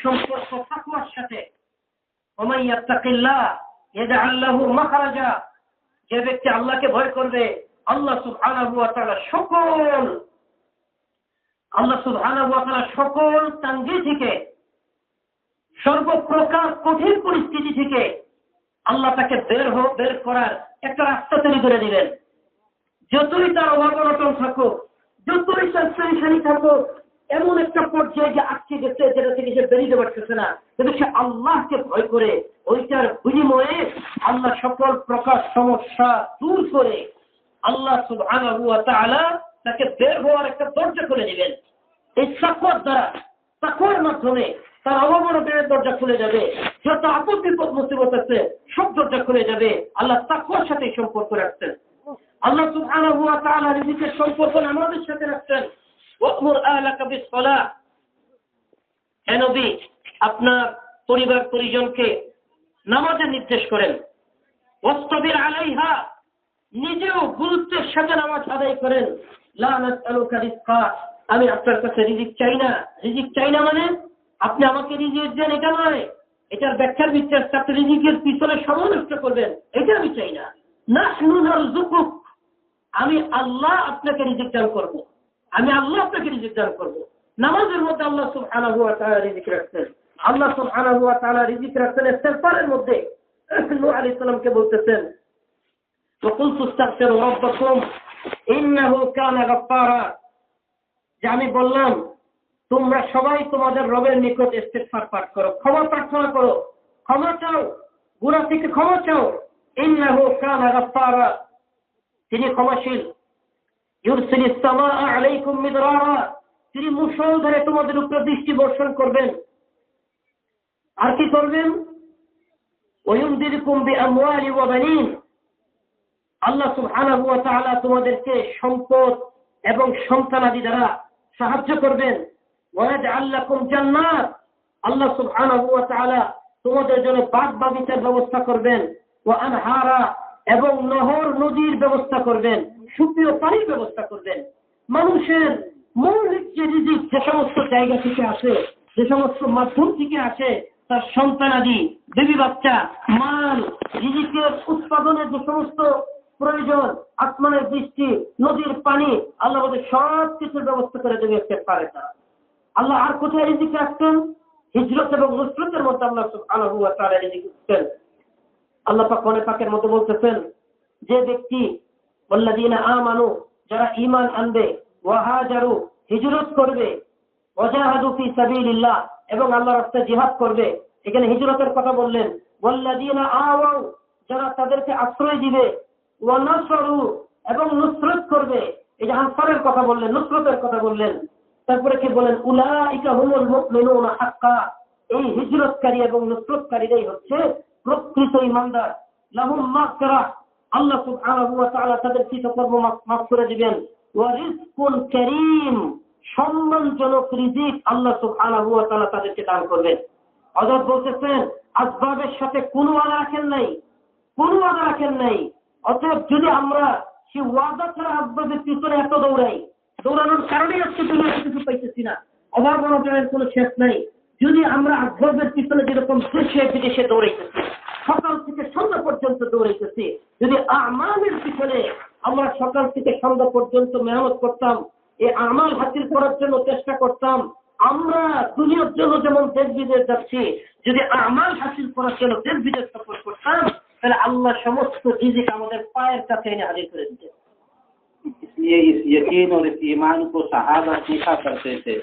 সম্পর্ক তাকওয়ার সাথে। ওমান ইয়াত্তাকিল্লাহ ইয়াজআল লাহু মাখরাজা, যে ব্যক্তি আল্লাহকে ভয় করবে, আল্লাহ সুবহানাহু ওয়া তাআলা সকল তাঙ্গি থেকে, সর্বপ্রকার কঠিন পরিস্থিতি থেকে আল্লাহ তাকে বের করার একটা রাস্তা তৈরি করে দিবেন। যতই তার অভাব-অনটন থাকুক, যতই তার পরেশানি থাকুক, এমন একটা পর্যায়ে যে আটকে গেছে যেটা থেকে সে বেরিয়ে পারতেছে না, কিন্তু সে আল্লাহকে ভয় করে ওইটার বিনিময়ে আল্লাহ সকল প্রকার সমস্যা দূর করে আল্লাহ সুবহানাহু ওয়া তাআলা তাকে বের হওয়ার একটা দরজা খুলে দিবেন। এই তাকওয়ার দ্বারা, তাকওয়ার মাধ্যমে তার অভাব-অনটনের দরজা খুলে যাবে, যত আপদ বিপদ মুসিবত আছে সব দরজা খুলে যাবে। আল্লাহ তাকওয়ার সাথে সম্পর্ক রাখছেন। আল্লাহ সুবহানাহু ওয়া তাআলা নিজের সম্পর্ক আমাদের সাথে রাখছেন। ওয়া'মুর আহলাকা বিস-সালাহ, হে নবী আপনার পরিবার পরিজনকে নামাজের নির্দেশ করেন। ওয়াসতাবির আলাইহা, নিজেও গুরুত্বের সাথে নামাজ আদায় করেন। লা নাসআলুকা রিজকা, আমি আপনার কাছে রিজিক চাই না। রিজিক চাই না মানে আপনি আমাকে রিজিক দেন এটা নয়, এটার ব্যাখ্যার ভিতরে আপনি রিজিকের পিছনে সময় নষ্ট করবেন, এটা আমি চাই না। নাহনু নারযুকুক, আমি আল্লাহ আপনাকে রিজিক দান করব, আমি আল্লাহ আপনাকে রিজিক দান করব। নামাজের মধ্যে আল্লাহ সুবহানাহু ওয়া তাআলা রিজিক রাখছেন। আল্লাহ সুবহানাহু ওয়া তাআলা রিজিক রাখছেন ইস্তিগফারের মধ্যে। নূহ আলাইহিস সালামকে বলতেছেন, وَقُلْتُ اسْتَغْفِرُوا رَبَّكُمْ إِنَّهُ كَانَ غَفَّارًا, যে আমি বললাম তোমরা সবাই তোমাদের রবের নিকট ইস্তিগফার পাঠ করো, ক্ষমা প্রার্থনা করো, ক্ষমা চাও, গুনাহ থেকে ক্ষমা চাও। ইন্নাহু কানা গাফফারা, তিনি ক্ষমাশীল। ইউরসিলিস সামাআ আলাইকুম মিদরারা, তিনি মুষলধারে তোমাদের উপর বৃষ্টি বর্ষণ করবেন। আর কি করবেন? ওয়ায়ুমদিদকুম বিআমওয়ালি ওয়া বানিন, আল্লাহ সুবহানাহু ওয়া তাআলা তোমাদেরকে সম্পদ এবং সন্তানাদি দ্বারা সাহায্য করবেন। ওয়াজআল লাকুম জান্নাত, আল্লাহ সুবহানাহু ওয়া তাআলা তোমাদের জন্য বাগ বাগিচার ব্যবস্থা করবেন। ওয়া আনহারা, এবং নহর নদীর ব্যবস্থা করবেন, সুপেয় পানির ব্যবস্থা করবেন। মানুষের মৌলিক যে রিজিক যে সমস্ত জায়গা থেকে আসে, যে সমস্ত মাধ্যম থেকে আসে, তার সন্তানাদি, বেবি বাচ্চা, মাল, রিজিকের উৎপাদনের যে সমস্ত প্রয়োজন, আসমানের বৃষ্টি, নদীর পানি, আল্লাহ আমাদের সব কিছুর ব্যবস্থা করে দেবে পারে না। আল্লাহ আর কোথায় রিজিক রাখতেন? হিজরত এবং নুসরতের মধ্যে আল্লাহ সুবহানাহু ওয়া তাআলা রিজিক দিতেন। আল্লাহ পাক কোরআনে পাকের মধ্যে বলতেছেন, যে ব্যক্তি ওয়াল্লাযীনা আমানু, যারা ঈমান আনবে, ওয়া হাজারু, হিজরত করবে, ওয়াজাহাদু ফি সাবিলিল্লাহ, এবং আল্লাহর রাস্তায় জিহাদ করবে। এখানে হিজরতের কথা বললেন। ওয়াল্লাযীনা আওয়াউ, যারা তাদেরকে আশ্রয় দিবে, ওয়া নাসরু, এবং নুসরত করবে। এই যে আনসারের কথা বললেন, নুসরতের কথা বললেন। তারপরে কি বলেন? উলাইকা হুমুল মুমিনুনা হাক্কা, এই হিজরতকারী এবং নুসরতকারীরাই হচ্ছে প্রকৃত ঈমানদার। লাহুম মাগফিরাহ, আল্লাহ সুবহানাহু ওয়া তাআলা তাদের কৃতকর্ম মাফ করে দিবেন। ওয়া রিজকুন কারীম, সম্মানজনক রিজিক আল্লাহ সুবহানাহু ওয়া তাআলা তাদেরকে দান করবেন। হযরত বলতেছেন, আসবাবের সাথে কোনো ওয়াদা রাখেন নাই, কোনো ওয়াদা রাখেন নাই। অতএব যদি আমরা সেই ওয়াদা ছাড়া আসবাবের পিছনে এত দৌড়ানোর কারণেই আজকে দুনিয়াতে কিছু পাইতেছি না, অভাব-অনটনের কোনো শেষ নাই। যদি আমরা আসবাবের পিছনে যেরকম দেশে বিদেশে দৌড়াইতেছি, সকাল থেকে সন্ধ্যা পর্যন্ত দৌড়াইতেছি, যদি আমালের পিছনে আমরা সকাল থেকে সন্ধ্যা পর্যন্ত মেহনত করতাম, এই আমাল হাসিল করার জন্য চেষ্টা করতাম, আমরা দুনিয়ার জন্য যেমন দেশ বিদেশ যাচ্ছি, যদি আমাল হাসিল করার জন্য দেশ বিদেশ সফর করতাম, তাহলে আল্লাহ সমস্ত রিজিক আমাদের পায়ের কাছে এনে হাজির করে দিতেন। इसलिए इस यकीन और इस ईमान को सहाबा सीखा करते थे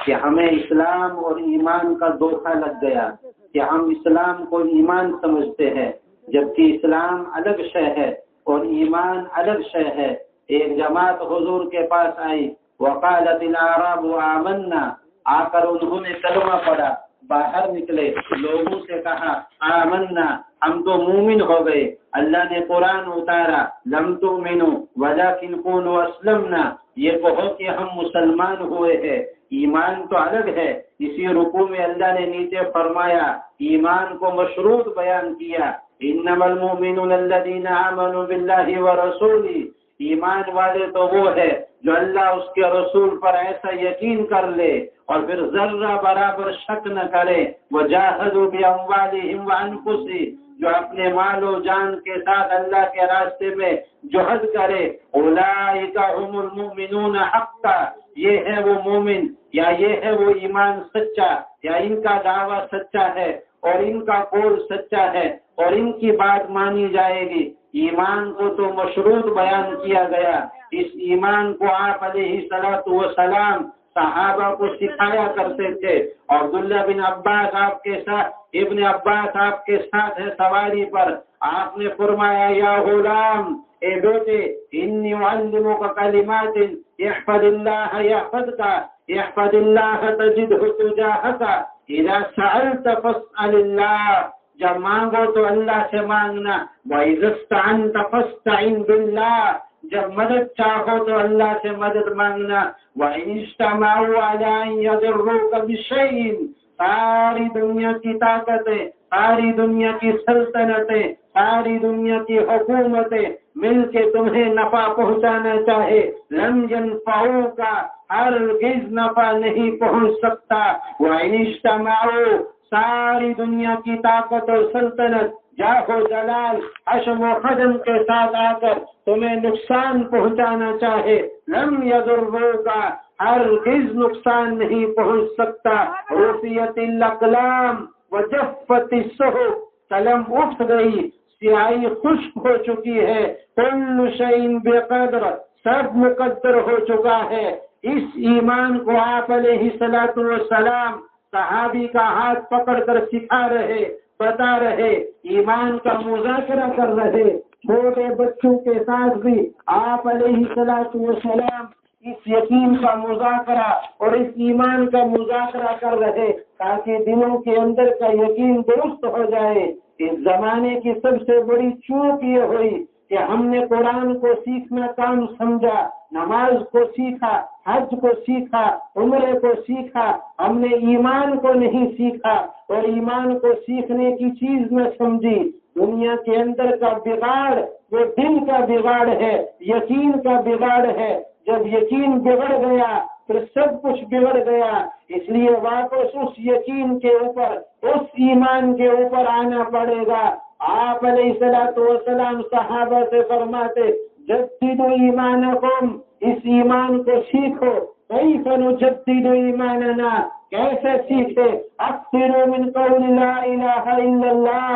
कि हमें इस्लाम और ईमान का धोखा लग गया कि हम इस्लाम को ईमान समझते हैं, जबकि इस्लाम अलग शय है और ईमान अलग शय है। एक जमात हुजूर के पास आई, वक़ालतिल अराबु आमन्ना, आकर उन्होंने कलमा पढ़ा, बाहर निकले, लोगों से कहा आमन्ना, हम तो मूमिन हो गए। अल्लाह ने कुरान उतारा, लम तुमिनु वलाकिन कुलू अस्लमना, ये कहो कि हम मुसलमान हुए हैं। ईमान तो अलग है। इसी रुकू में अल्लाह ने नीचे फरमाया, ईमान को मशरूत बयान किया, इन्नमल मुमिनून अल्लज़ीना आमनू बिल्लाहि व रसूली, ईमान वाले तो वो है जो अल्लाह उसके रसूल पर ऐसा यकीन कर ले और फिर जर्रा बराबर शक न करे। वजाहदू बिअम्वालिहिम व अनफुसिहिम, जो अपने मालो जान के साथ अल्लाह के रास्ते में जोहद करे। उलाइका हुमुल मुमिनून हक्का, ये है वो मोमिन या ये है वो ईमान सच्चा, या इनका दावा सच्चा है और इनका कौल सच्चा है और इनकी बात मानी जाएगी। ईमान को तो मशरूत बयान किया गया। इस ईमान को आप अलैहिस्सलातु वस्सलाम सहाबा को सिखाया करते थे। और अब्दुल्लाह बिन अब्बास आपके साथ, इब्न अब्बास आपके साथ है सवारी पर, आपने फरमाया या गुलाम, ए बेटे, इन्नी उअल्लिमुका कलिमातिन इहफदिल्लाह यहफदका इहफदिल्लाह तजिदहु तुजाहका इज़ा सअलत फस्अलिल्लाह, जब मांगो तो अल्लाह से मांगना। वइज़स्तअनत फस्तइन बिल्लाह, जब मदद चाहो तो अल्लाह से मदद मांगना। वइनिज्तमअू अला अन यदुर्रुका बिशैइन, सारी दुनिया की ताकतें, सारी दुनिया की सल्तनतें, सारी दुनिया की हुकूमतें मिल के तुम्हें नफा पहुंचाना चाहे, लम यनफऊका, हरगिज नफा नहीं पहुंच सकता। वइनिज्तमअू, सारी दुनिया की ताकत और सल्तनत, जाहो जलाल, हशम और खदम के साथ आकर तुम्हें नुकसान पहुंचाना चाहे, लम यदुर्रुका, हरगिज नुकसान नहीं पहुंच सकता। रुफियतिल अक़लाम व जफ़्फ़तिस सुहुफ़, कलम उठ गई, स्याही खुश्क हो चुकी है। कुल्लु शैइन बिक़द्र, सब मुक़द्दर हो चुका है। इस ईमान को आप अलैहिस्सलातु वस्सलाम सहाबी का हाथ पकड़कर सिखा रहे, बता रहे, ईमान का मुज़ाकरा कर रहे। छोटे बच्चों के साथ भी आप अलैहिस्सलातु वस्सलाम इस यकीन का मुज़ाकरा और इस ईमान का मुज़ाकरा कर रहे, ताकि दिलों के अंदर का यकीन दुरुस्त हो जाए। इस जमाने की सबसे बड़ी चूक ये हुई कि हमने कुरान को सीखना काम समझा, नमाज को सीखा, हज को सीखा, उम्रे को सीखा, हमने ईमान को नहीं सीखा और ईमान को सीखने की चीज न समझी। दुनिया के अंदर का बिगाड़ वो दिल का बिगाड़ है, यकीन का बिगाड़ है। जब यकीन बिगड़ गया फिर सब कुछ बिगड़ गया। इसलिए वापस उस यकीन के ऊपर, उस ईमान के ऊपर आना पड़ेगा। आप अलैहिस्सलातु वस्सलाम सहाबा से फरमाते, जद्दिदु ईमानकुम, इस ईमान को सीखो। कैफ़ नुजद्दिदु ईमानना, कैसे सीखे? अक्सिरू मिन क़ौलि ला इलाहा इल्लल्लाह,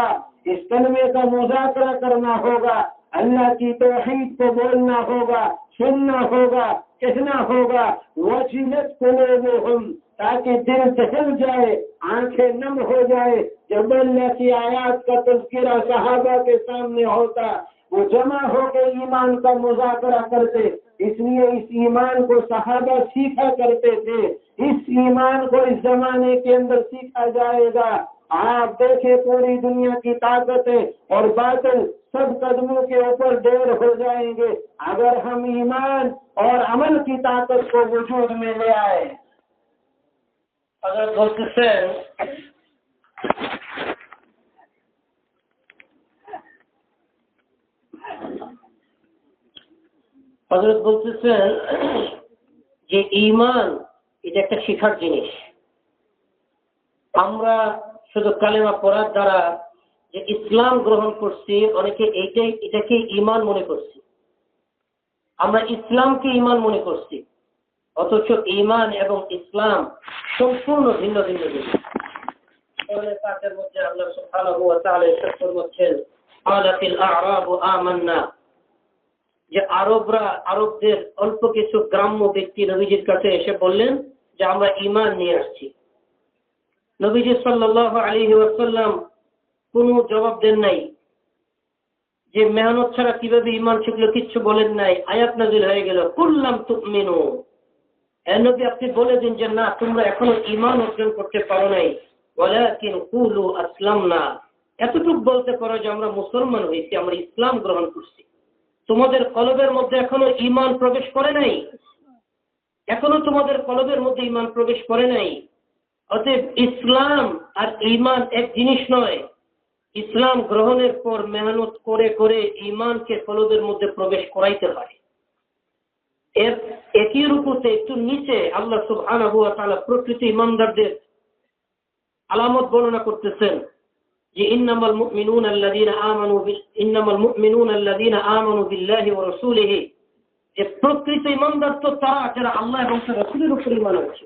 इस कलमे का मुज़ाकरा करना होगा, अल्लाह की तौहीद को बोलना होगा, सुनना होगा, कहना होगा। वजिलत कुलूबुहुम, ताकि दिल दहल जाए, आंखें नम हो जाए। जब अल्लाह की आयात का तज़किरा सहाबा के सामने होता, वो जमा होकर ईमान का मुज़ाकरा करते। इसलिए इस ईमान को सहाबा सीखा करते थे। इस ईमान को इस जमाने के अंदर सीखा जाएगा। आप देखें, पूरी दुनिया की ताकतें और बातिल सब कदमों के ऊपर ढेर हो जाएंगे अगर हम ईमान और अमल की ताकत को वजूद में ले आए। अगर হযরত বলতেছেন যে ঈমান এটা একটা শিখার জিনিস। আমরা শুধু কালেমা পড়ার দ্বারা যে ইসলাম গ্রহণ করছি, অনেকে এটাকে ঈমান মনে করছি। আমরা ইসলামকে ঈমান মনে করছি, অথচ ঈমান এবং ইসলাম সম্পূর্ণ ভিন্ন ভিন্ন জিনিস। কোরআনের পাকের মধ্যে আল্লাহ সুবহানাহু ওয়া তাআলা ইরশাদ ফরমাচ্ছেন, ক্বালাতিল আ'রাবু আমান্না, যে আরবদের অল্প কিছু গ্রাম্য ব্যক্তি নবীজির কাছে এসে বললেন যে আমরা ঈমান নিয়ে আসছি। নবীজি সাল্লাল্লাহু আলাইহি ওয়াসাল্লাম কোনো জবাব দেন নাই, যে মেহনত ছাড়া কিভাবে ঈমান শিখলো কিচ্ছু বলেন নাই। আয়াত নাযিল হয়ে গেল, কুল্লাম তুমিনু, হে নবী আপনি বলে দিন যে না, তোমরা এখনো ঈমান অর্জন করতে পারো নাই, ওয়ালাকিন কুলু আসলামনা, এতটুকু বলতে পারো যে আমরা মুসলমান হয়েছি, আমরা ইসলাম গ্রহণ করছি। তোমাদের কলবের মধ্যে এখনো ঈমান প্রবেশ করে নাই, এখনো তোমাদের কলবের মধ্যে ঈমান প্রবেশ করে নাই। অতএব ইসলাম আর ঈমান এক জিনিস নয়। ইসলাম গ্রহণের পর মেহনত করে করে ঈমানকে কলবের মধ্যে প্রবেশ করাইতে হয়। এর একই রুকুতে একটু নিচে আল্লাহ সুবহানাহু ওয়া তাআলা প্রকৃত ঈমানদারদের আলামত বর্ণনা করতেছেন যে ইন্নামাল মুমিনুনা আমানু বিল্লাহি ওয়া রাসূলিহি, যে প্রকৃত ঈমানদার তো তারা যারা আল্লাহ এবং তার রাসূলের উপর ঈমান আনছে,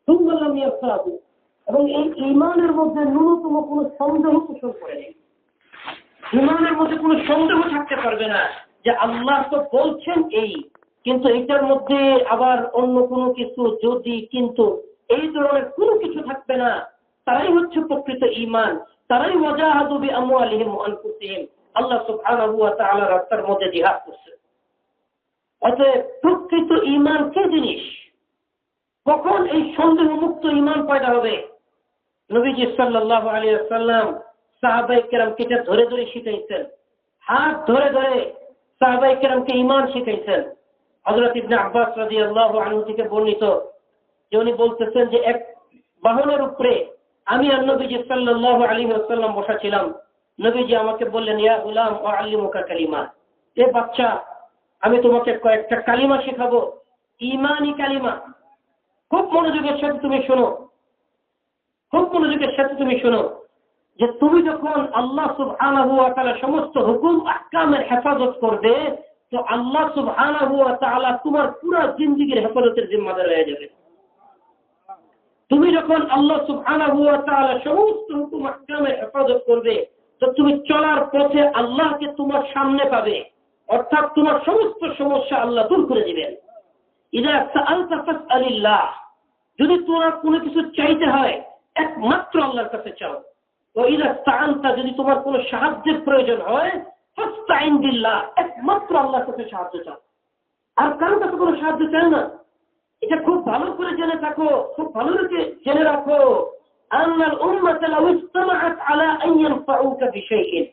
সুম্মা লাম ইয়ারতাবু, এবং এই ঈমানের মধ্যে ন্যূনতম কোনো সন্দেহ পোষণ করে নেই। ঈমানের মধ্যে কোনো সন্দেহ থাকতে পারবে না যে আল্লাহ তো বলছেন এই, কিন্তু এটার মধ্যে আবার অন্য কোনো কিছু যদি কিন্তু এই ধরনের কোনো কিছু থাকবে না। তারাই হচ্ছে প্রকৃত ঈমান, তারাই ওয়াজাহাদু বিআমওয়ালিহিম ওয়া আনফুসিহিম, আল্লাহ সুবহানাহু ওয়া তাআলা রাস্তার মধ্যে জিহাদ করছে। অতএব প্রকৃত ঈমান কি জিনিস, কখন এই সন্দেহমুক্ত ঈমান পয়দা হবে? নবীজি সাল্লাল্লাহু আলাইহি ওয়াসাল্লাম সাহাবায়ে কেরামকে এটা ধরে ধরে শিখাইছেন, হাত ধরে ধরে সাহাবায়ে কেরামকে ঈমান শিখাইছেন। হযরত ইবনে আব্বাস রাদিয়াল্লাহু আনহু থেকে বর্ণিত যে উনি বলতেছেন যে এক বাহনের উপরে আমি আর নবীজি সাল্লাল্লাহু আলাইহি ওয়াসাল্লাম বসা ছিলাম। নবীজি আমাকে বললেন, ইয়া গুলাম উআল্লিমুকা কালিমা, এ বাচ্চা আমি তোমাকে কয়েকটা কালিমা শেখাবো, ঈমানি কালিমা। খুব মনোযোগের সাথে তুমি শোনো, খুব মনোযোগের সাথে তুমি শোনো, যে তুমি যখন আল্লাহ সুবহানাহু ওয়া তাআলা সমস্ত হুকুম আহকামের হেফাজত করবে, তো আল্লাহ সুবহানাহু ওয়া তাআলা তোমার পুরো জিন্দেগীর হেফাজতের জিম্মাদার হয়ে যাবে। তুমি যখন আল্লাহ সুবহানাহু ওয়া তাআলা সমস্ত হুকুম আহকামের হেফাজত করবে, তো তুমি চলার পথে আল্লাহকে তোমার সামনে পাবে, অর্থাৎ তোমার সমস্ত সমস্যা আল্লাহ দূর করে দিবেন। ইযা সাআলতা ফাসআলিল্লাহ, যদি তোমার কোনো কিছু চাইতে হয় একমাত্র আল্লাহর কাছে চাও। ওয়া ইযা ইসতাআনতা, যদি তোমার কোনো সাহায্যের প্রয়োজন হয়, ফাসতাইন বিল্লাহ, একমাত্র আল্লাহর কাছে সাহায্য চাও, আর কারো কাছে কোনো সাহায্য চাও না। এটা খুব ভালো করে জেনে থাকো, খুব ভালো করে জেনে রাখো, আন্নাল উম্মাতা লাউ ইজতামাআত আলা আন ইয়ানফাউকা বিশাইইন,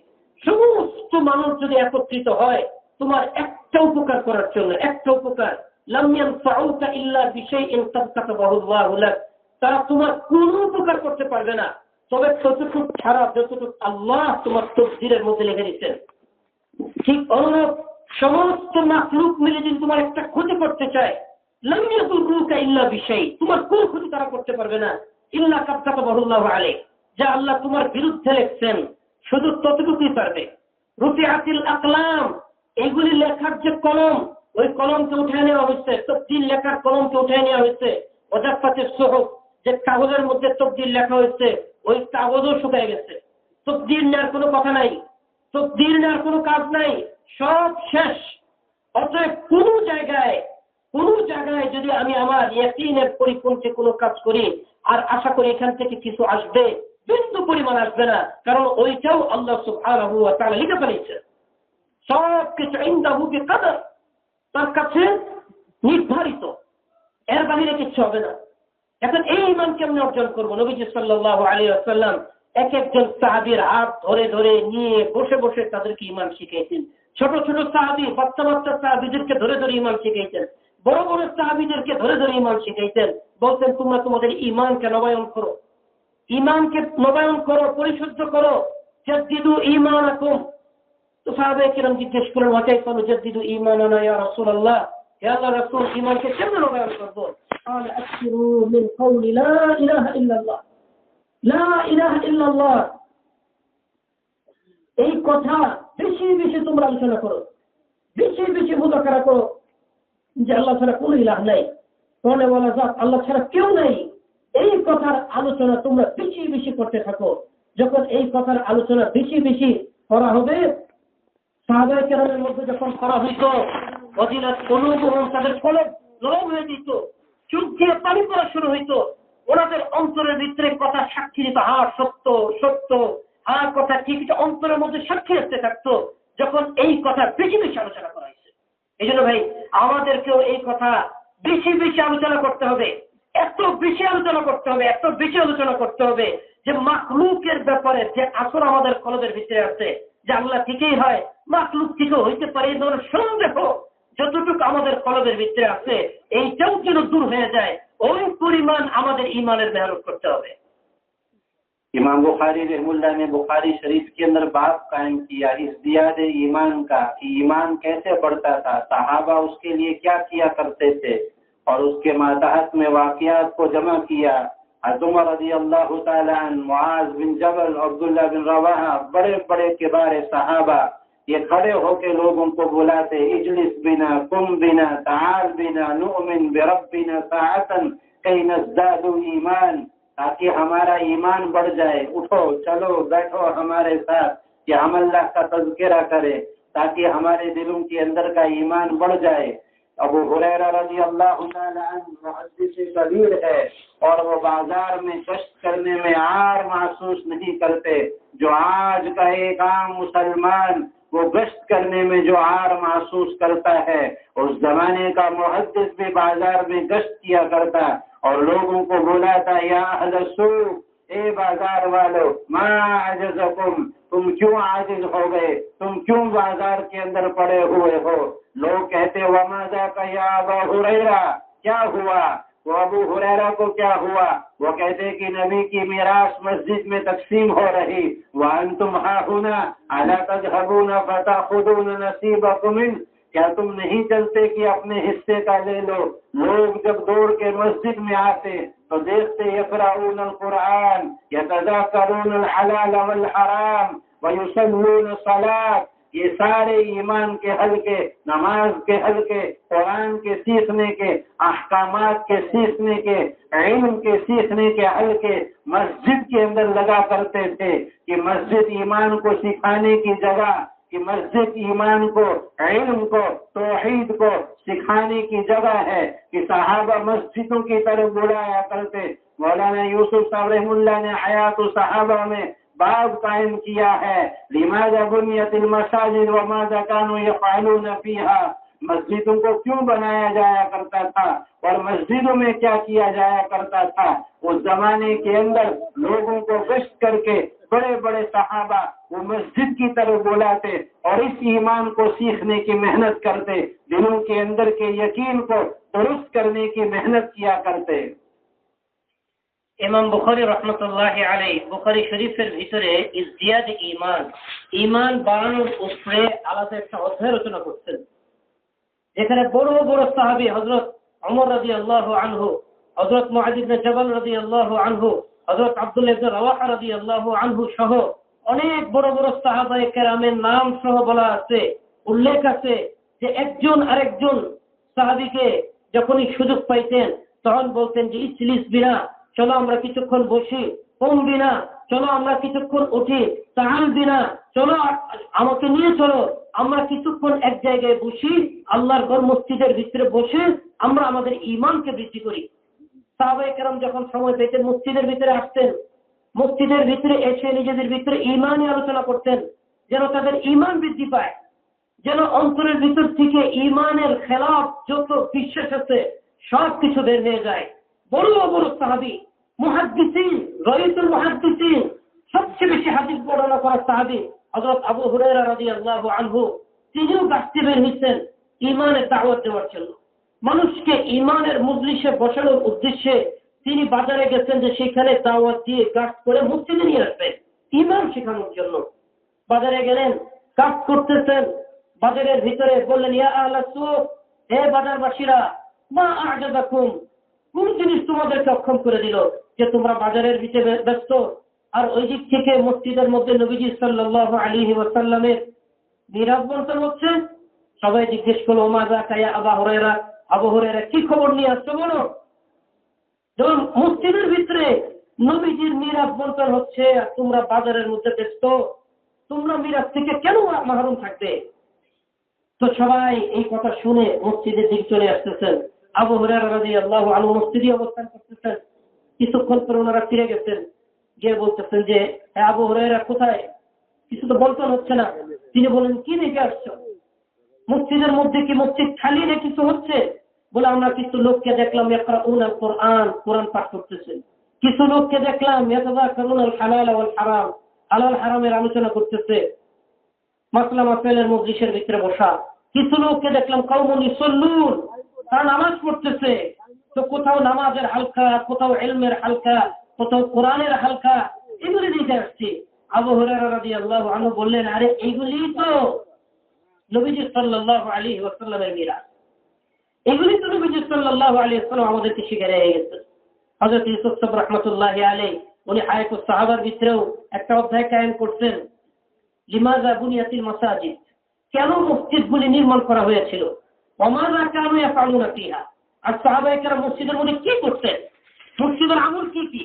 সমস্ত মানুষ যদি একত্রিত হয় তোমার একটা উপকার করার জন্য, একটা উপকার, লাম ইয়ানফাউকা ইল্লা বিশাইইন কাদ কাতাবাহু আল্লাহু লাক, তারা তোমার কোনো উপকার করতে পারবে না তবে ততটুকু ছাড়া যতটুকু আল্লাহ তোমার তকদীরের মধ্যে লিখে দিচ্ছেন। ঠিক অনুরূপ সমস্ত মাখলুক মিলে যদি তোমার একটা ক্ষতি করতে চায়, লাম ইয়াদুররুকা ইল্লা বিশাই, তোমার কোনো ক্ষতি তারা করতে পারবে না, ইল্লা কাদ কাতাবাহু আল্লাহু আলাইক, যা আল্লাহ তোমার বিরুদ্ধে লিখছেন, শুধু ততটুকুই পারবে। রুফিআতিল আকলাম, এইগুলি লেখার যে কলম, ওই কলমকে উঠে নেওয়া হয়েছে, তকদীর লেখার কলমকে উঠে নেওয়া হয়েছে। ওয়াজাফাতিস সুহুফ, যে কাগজের মধ্যে তকদীর লেখা হয়েছে, ওই কাগজও শুকিয়ে গেছে। তকদীর নেওয়ার কোনো কথা নাই, তকদীর নেওয়ার কোনো কাজ নাই, সব শেষ। অতএব কোনো জায়গায় যদি আমি আমার ইয়াকিনের পরিপন্থী কোনো কাজ করি আর আশা করি এখান থেকে কিছু আসবে, বিন্দু পরিমাণ আসবে না, কারণ ওইটাও আল্লাহ সুবহানাহু ওয়া তাআলা লিখে ফেলেছে। সব কিছু ইনদাহু বিকদর, তার কাছে নির্ধারিত, এর বাইরে কিছু হবে না। এখন এই ঈমান কেমনে অর্জন করবো? নবীজি সাল্লাল্লাহু আলাইহি ওয়াসাল্লাম এক একজন সাহাবীর হাত ধরে ধরে নিয়ে বসে বসে তাদেরকে ঈমান শিখিয়েছেন। ছোট ছোট সাহাবী, বাচ্চা বাচ্চা সাহাবীদেরকে ধরে ধরে ঈমান শিখিয়েছেন, বড় বড় সাহাবীদেরকে ধরে ধরে ঈমান শিখিয়েছেন। বলতেন, তোমরা তোমাদের ঈমানকে নবায়ন করো, ঈমানকে নবায়ন করো, পরিশুদ্ধ করো। জাদ্দিদু ঈমানাকুম। তো সাহাবায়ে কেরাম জিজ্ঞেস করলেন, ওয়া কাইফা নুজাদ্দিদু ঈমানানা ইয়া রাসূলুল্লাহ, হে আল্লাহর রাসূল, ঈমানকে কেমনে নবায়ন করব? قال أكثروا من قول لا إله إلا الله لا إله إلا الله, এই কথা বেশি বেশি তোমরা আলোচনা করো, বেশি বেশি মুযাকারা করো যে আল্লাহ ছাড়া কোনো ইলাহ নাই, কোনে বলা যাক আল্লাহ ছাড়া কেউ নাই। এই কথার আলোচনা তোমরা বেশি বেশি করতে থাকো। যখন এই কথার আলোচনা বেশি বেশি করা হবে, সাহাবায়ে কেরামের মধ্যে যখন করা হইতো, ওয়াজিলাত কুলুবুহুম, তাদের কলব নরম হয়ে যেত, চোখ দিয়ে পানি পড়া শুরু হইতো, ওনাদের অন্তরের ভিতরে কথা সাক্ষী দিত, হ্যাঁ সত্য সত্য, হ্যাঁ কথা ঠিক, এটা অন্তরের মধ্যে সাক্ষী রাখতে থাকতো যখন এই কথা বেশি বেশি আলোচনা করা হয়েছে। এই জন্য ভাই, আমাদেরকেও এই কথা বেশি বেশি আলোচনা করতে হবে, এত বেশি আলোচনা করতে হবে, এত বেশি আলোচনা করতে হবে যে মাখলুকের ব্যাপারে যে আসল আমাদের কলবের ভিতরে আছে, যে আল্লাহ ঠিকই হয়, মাখলুক ঠিকও হইতে পারে, এই ধরনের সন্দেহ যতটুকু আমাদের কলবের ভিতরে আছে, এইটাও যেন দূর হয়ে যায়, ওই পরিমাণ আমাদের ঈমানের মেহনত করতে হবে। इमाम बुखारी रहमुल्लाह ने बुखारी शरीफ के अंदर बाब कायम किया इस जियाद ईमान का, कि ईमान कैसे बढ़ता था, सहाबा उसके लिए क्या किया करते थे, और उसके मातहत में वाक़ियात को जमा किया। हज़रत उमर रज़ियल्लाहु ताला अन्हु, मुआज़ बिन जबल, अब्दुल्लाह बिन रवाहा, बड़े बड़े किबार सहाबा ये खड़े होके लोगों को बुलाते, इजलिस बिना, कुम बिना, ताल बिना, नुअमिन बिरब्बिना साअतन कई नज़दादु ईमान, ताकि हमारा ईमान बढ़ जाए। उठो, चलो, बैठो हमारे साथ कि हम अल्लाह का तज़किरा करें, ताकि हमारे दिलों के अंदर का ईमान बढ़ जाए। अबू हुरैरा रज़ियल्लाहु ताला अन्हु मुहद्दिस कबीर है, और वो बाजार में गश्त करने में आर महसूस नहीं करते। जो आज का एक आम मुसलमान वो गश्त करने में जो आर महसूस करता है, उस जमाने का मुहद्दिस भी बाजार में गश्त किया करता और लोगों को बुलाता, या अहले सूक, ए बाजार वालों, मा अजज़कुम, तुम क्यों आजिज हो गए, तुम क्यों बाजार के अंदर पड़े हुए हो। लोग कहते, वमाज़ा का या अबू हुरैरा, क्या हुआ, वो अबू हुरैरा को क्या हुआ। वो कहते कि नबी की मिरास मस्जिद में तकसीम हो रही, व अंतुम हाहुना अला तज़हबूना फताखुदूना नसीबकुम मिन, क्या तुम नहीं चलते कि अपने हिस्से का ले लो। लोग जब दौड़ के मस्जिद में आते तो देखते, यक़राऊन अल कुरान, यतज़ाकरून अल हलाल वल हराम व युसल्लून सलात, ये सारे ईमान के हल्के, नमाज के हल्के, कुरान के सीखने के, अहकामात के सीखने के, इल्म के सीखने के हल्के मस्जिद के अंदर लगा करते थे, कि मस्जिद ईमान को सिखाने की जगह, कि मस्जिद ईमान को, इल्म को, तौहीद को सिखाने की जगह है, कि सहाबा मस्जिदों की तरफ बुलाया करते। मौलाना यूसुफ साहब रहमुल्लाह ने हयात सहाबा में बाब कायम किया है, लिमाज़ा बुनियतिल मसाजिद व माज़ा कानू यफ़अलून फ़ीहा, मस्जिदों को क्यों बनाया जाया करता था और मस्जिदों में क्या किया जाया करता था। उस जमाने के अंदर लोगों को गश्त करके बड़े बड़े सहाबा वो मस्जिद की तरफ बुलाते और इस ईमान को सीखने की मेहनत करते, दिलों के अंदर के यकीन को दुरुस्त करने की मेहनत किया करते। ইমাম বুখারী রাহমাতুল্লাহি আলাইহি বুখারী শরীফের ভিতরে ইজদিয়াদ ঈমান বাড়ানোর উপরে আলাদা একটা অধ্যায় রচনা করছেন, যেখানে বড় বড় সাহাবী হযরত ওমর রাদিয়াল্লাহু আনহু, হযরত মুআয ইবনে জাবাল রাদিয়াল্লাহু আনহু, হযরত আব্দুল্লাহ ইবনে রাওয়াহা রাদিয়াল্লাহু আনহু সহ অনেক বড় বড় সাহাবায়ে কেরামের নাম সহ বলা আছে, উল্লেখ আছে যে একজন আরেকজন সাহাবীকে যখনই সুযোগ পাইতেন তখন বলতেন যে ইজলিস বিনা, চলো আমরা কিছুক্ষণ বসি, কুম বিনা, চলো আমরা কিছুক্ষণ উঠি, তাআল বিনা, চলো আমাকে নিয়ে চলো আমরা কিছুক্ষণ এক জায়গায় বসি, আল্লাহর ঘর মসজিদের ভিতরে বসে আমরা আমাদের ঈমানকে বৃদ্ধি করি। সাহাবায়ে কেরাম যখন সময় পেতেন মসজিদের ভিতরে আসতেন, মসজিদের ভিতরে এসে নিজেদের ভিতরে ঈমানি আলোচনা করতেন, যেন তাদের ঈমান বৃদ্ধি পায়, যেন অন্তরের ভিতর থেকে ঈমানের খেলাফ যত বিশ্বাস আছে সব কিছু বের হয়ে যায়। বড় বড় সাহাবী মুহাদ্দিসিন, রাইসুল মুহাদ্দিসিন, সবচেয়ে বেশি হাদিস বর্ণনা করা সাহাবী হযরত আবু হুরায়রা রাদিয়াল্লাহু আনহু, তিনিও গাছটি বের হয়েছেন ঈমানের দাওয়াত দেওয়ার জন্য। মানুষকে ঈমানের মজলিসে বসানোর উদ্দেশ্যে তিনি বাজারে গেছেন যে সেখানে দাওয়াত দিয়ে কাজ করে মসজিদে নিয়ে আসবেন ঈমান শেখানোর জন্য। বাজারে গেলেন, কাজ করতেছেন, বাজারের ভিতরে বললেন, ইয়া আহলাস সুক, হে বাজারবাসীরা, মা আ'জাবাকুম, কোন জিনিস তোমাদেরকে অক্ষম করে দিল যে তোমরা বাজারের ভিতরে ব্যস্ত। আর ওই দিক থেকে মসজিদের মধ্যে নবীজি সাল্লাল্লাহু আলাইহি ওয়াসাল্লামের মিরাজ বন্টন হচ্ছে। সবাই জিজ্ঞেস করলো, ওমাযা কায়া আবু হুরায়রা, আবু হুরায়রা কি খবর নিয়ে আসছো বলো। যখন মসজিদের ভিতরে নবীজির মিরাজ বন্টন হচ্ছে আর তোমরা বাজারের মধ্যে ব্যস্ত, তোমরা মিরাজ থেকে কেন মাহরুম থাকবে। তো সবাই এই কথা শুনে মসজিদের দিকে চলে আসতেছেন। আবু হুরায়রা রাদিয়াল্লাহু আনহু মসজিদে অবস্থান করতেছেন। কিছুক্ষণ পরে ওনারা ফিরে গেছেন, গিয়ে বলতেছেন যে আবু হুরায়রা কোথায়, কিছু তো বলতেন হচ্ছে না। তিনি বলেন, কি দেখে আসছো, মসজিদের মধ্যে কি মসজিদ খালি না কিছু হচ্ছে। বলে, আমরা কিছু লোককে দেখলাম ইয়াকরাউন আল কোরআন, কোরআন পাঠ করতেছেন। কিছু লোককে দেখলাম ইয়াতাযাকারুন আল হালাল ওয়াল হারাম, হালাল হারামের আলোচনা করতেছে, মাসলা মাসাইলের মজলিসের ভিতরে বসা। কিছু লোককে দেখলাম কওমুন ইউসাল্লুন, তারা নামাজ পড়তেছে। তো কোথাও নামাজের হালকা, কোথাও ইলমের হালকা, কোথাও কোরআনের হালকা, এগুলি দিতে আসছি। আবু হুরায়রা রাদিয়াল্লাহু আনহু বললেন, আরে এইগুলি তো নবীজি সাল্লাল্লাহু আলাইহি ওয়াসাল্লামের মিরাস, এগুলি তো নবীজি সাল্লাল্লাহু আলাইহি ওয়াসাল্লাম আমাদেরকে শিখে রেখে গেছেন। হযরত ইউসুফ সাহেব রাহমাতুল্লাহি আলাইহি উনি হায়াতুস সাহাবার ভিতরেও একটা অধ্যায় কায়েম করছেন, লিমাযা বুনিয়াতিল মাসাজিদ, কেন মসজিদগুলি নির্মাণ করা হয়েছিল, ওমাযা কানু ইয়াফআলুনা ফিহা, আর সাহাবায়ে কেরাম মসজিদের মধ্যে কি করতেন, মসজিদের আমল কি কি,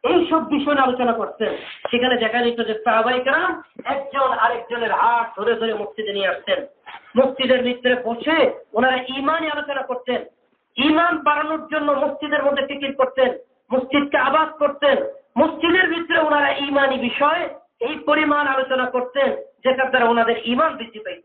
এই সব বিষয়ে আলোচনা করতেন। সেখানে দেখা যেত যে সাহাবায়ে কেরাম একজন আরেকজনের হাত ধরে ধরে মসজিদে নিয়ে আসতেন। মসজিদের ভিতরে বসে ওনারা ঈমানি আলোচনা করতেন, ঈমান বাড়ানোর জন্য মসজিদের মধ্যে ফিকির করতেন, মসজিদকে আবাদ করতেন। মসজিদের ভিতরে ওনারা ঈমানি বিষয় এই পরিমাণ আলোচনা করতেন যেটার দ্বারা ওনাদের ঈমান বৃদ্ধি পাইত।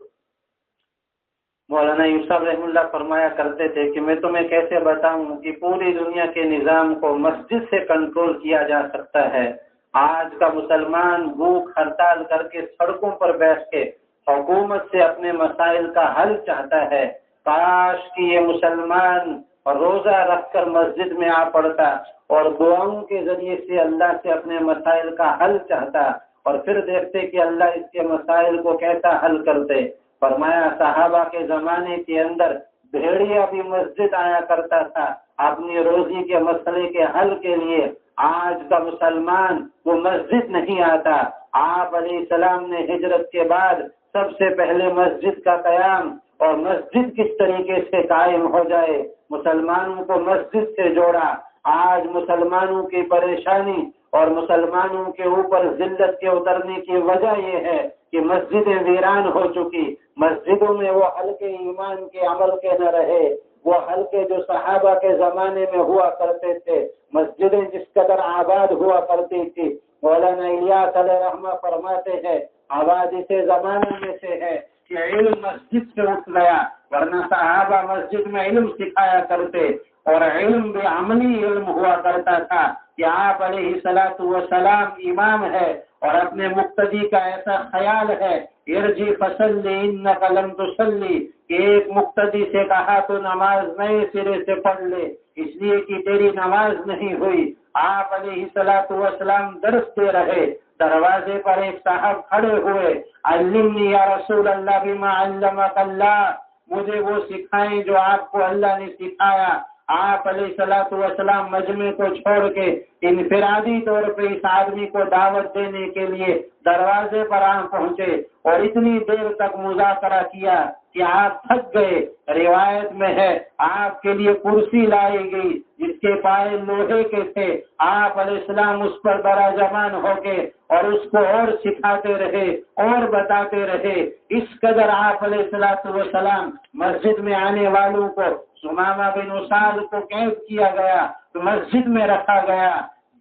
मौलाना यूसुफ रहमुल्लाह फरमाया करते थे कि मैं तुम्हें कैसे बताऊं कि पूरी दुनिया के निजाम को मस्जिद से कंट्रोल किया जा सकता है। आज का मुसलमान भूख हड़ताल करके सड़कों पर बैठ के हुकूमत से अपने मसाइल का हल चाहता है। काश कि ये मुसलमान रोजा रखकर मस्जिद में आ पड़ता और दुआओं के जरिए से अल्लाह से अपने मसाइल का हल चाहता और फिर देखते कि अल्लाह इसके मसाइल को कैसा हल करते। फरमाया सहाबा के जमाने के अंदर भेड़िया भी मस्जिद आया करता था अपनी रोजी के मसले के हल के लिए। आज का मुसलमान वो मस्जिद नहीं आता। आप अलैहिस्सलाम ने हिजरत के बाद सबसे पहले मस्जिद का कयाम और मस्जिद किस तरीके से कायम हो जाए मुसलमानों को मस्जिद से जोड़ा। आज मुसलमानों की परेशानी और मुसलमानों के ऊपर जिल्लत के उतरने की वजह ये है कि मस्जिदें वीरान हो चुकी। मस्जिदों में वो हल्के ईमान के अमल के न रहे, वो हल्के जो सहाबा के जमाने में हुआ करते थे। मस्जिदें जिस कदर आबाद हुआ करती थी, मौलाना इलियास अलैहि रहमा फरमाते हैं आबाद इसे जमाने में से है कि इल्म मस्जिद से उठ गया, वरना सहाबा मस्जिद में इल्म सिखाया करते और इल्म भी अमली इल्म हुआ करता था कि आप अलैहिस्सलातु वस्सलाम इमाम है और अपने मुक्तदी का ऐसा ख्याल है इरजी फसल्ली इन्नका लम तुसल्ली, एक मुक्तदी से कहा तो नमाज नए सिरे से पढ़ ले इसलिए कि तेरी नमाज नहीं हुई। आप अलैहिस्सलातु वस्सलाम दर्स दे रहे, दरवाजे पर एक साहब खड़े हुए, अल्लिमनी या रसूल अल्लाह बिमा अल्लमकल्लाह, मुझे वो सिखाएं जो आपको अल्लाह ने सिखाया। आप अलैहिस्सलातु वस्सलाम मजमे को छोड़ के इनफिरादी तौर पे इस आदमी को दावत देने के लिए दरवाजे पर आ पहुंचे और इतनी देर तक मुज़ाकरा किया कि आप थक गए। रिवायत में है आपके लिए कुर्सी लाई गई जिसके पाए लोहे के थे, आप अलैहिस्सलाम उस पर बराजमान होके और उसको और सिखाते रहे और बताते रहे। इस कदर आप अलैहिस्सलातु वस्सलाम मस्जिद में आने वालों को सुमामा बिन उसाल को कैद किया गया तो मस्जिद में रखा गया।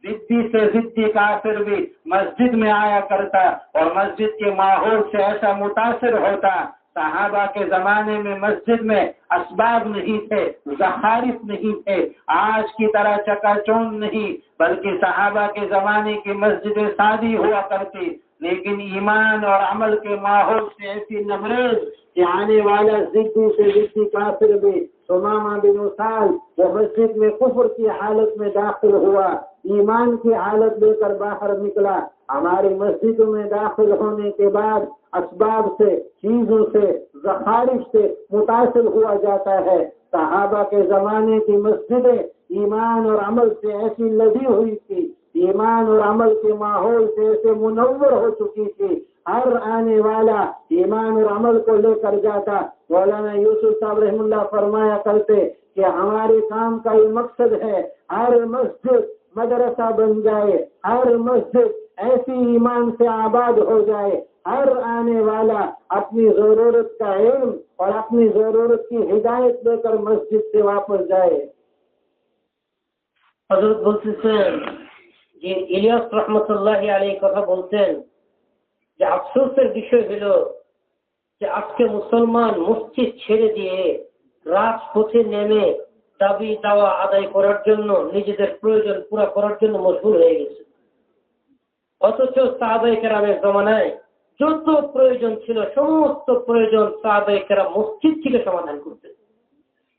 जिद्दी से जिद्दी काफिर भी मस्जिद में आया करता और मस्जिद के माहौल से ऐसा मुतासिर होता। सहाबा के जमाने में मस्जिद में असबाब नहीं थे, ज़खारिफ नहीं थे, आज की तरह चकाचौंध नहीं, बल्कि सहाबा के जमाने की मस्जिदें सादी हुआ करती, लेकिन ईमान और अमल के माहौल से ऐसी नबरेज कि आने वाला जिद्दी से जिद्दी काफिर भी सुमामा बिन उसाल वो मस्जिद में कुफ्र की हालत में दाखिल हुआ, ईमान की हालत लेकर बाहर निकला। हमारी मस्जिदों में दाखिल होने के बाद असबाब से, चीजों से, ज़खारिफ से मुतासिर हुआ जाता है। सहाबा के जमाने की मस्जिदें ईमान और अमल से ऐसी लदी हुई थी, ईमान और अमल के माहौल से ऐसे मुनव्वर हो चुकी थी, हर आने वाला ईमान और अमल को लेकर जाता। मौलाना यूसुफ साहब रहमुल्लाह फरमाया करते कि हमारे काम का ये मकसद है हर मस्जिद मदरसा बन जाए, हर मस्जिद ऐसी ईमान से आबाद हो जाए, हर आने वाला अपनी जरूरत का इल्म और अपनी जरूरत की हिदायत लेकर मस्जिद से वापस जाए। हजरत বলতেছেন যে ইলিয়াস রহমতুল্লাহি আলাইহি কথা বলতেন যে আফসোসের বিষয় হলো যে আজকে মুসলমান মসজিদ ছেড়ে দিয়ে রাজপথে নেমে দাবি দাওয়া আদায় করার জন্য নিজেদের প্রয়োজন পুরা করার জন্য মশগুল হয়ে গেছে। অথচ সাহাবায়ে কেরামের জমানায় যত প্রয়োজন ছিল সমস্ত প্রয়োজন সাহাবায়ে কেরাম মসজিদ থেকে সমাধান করতেন।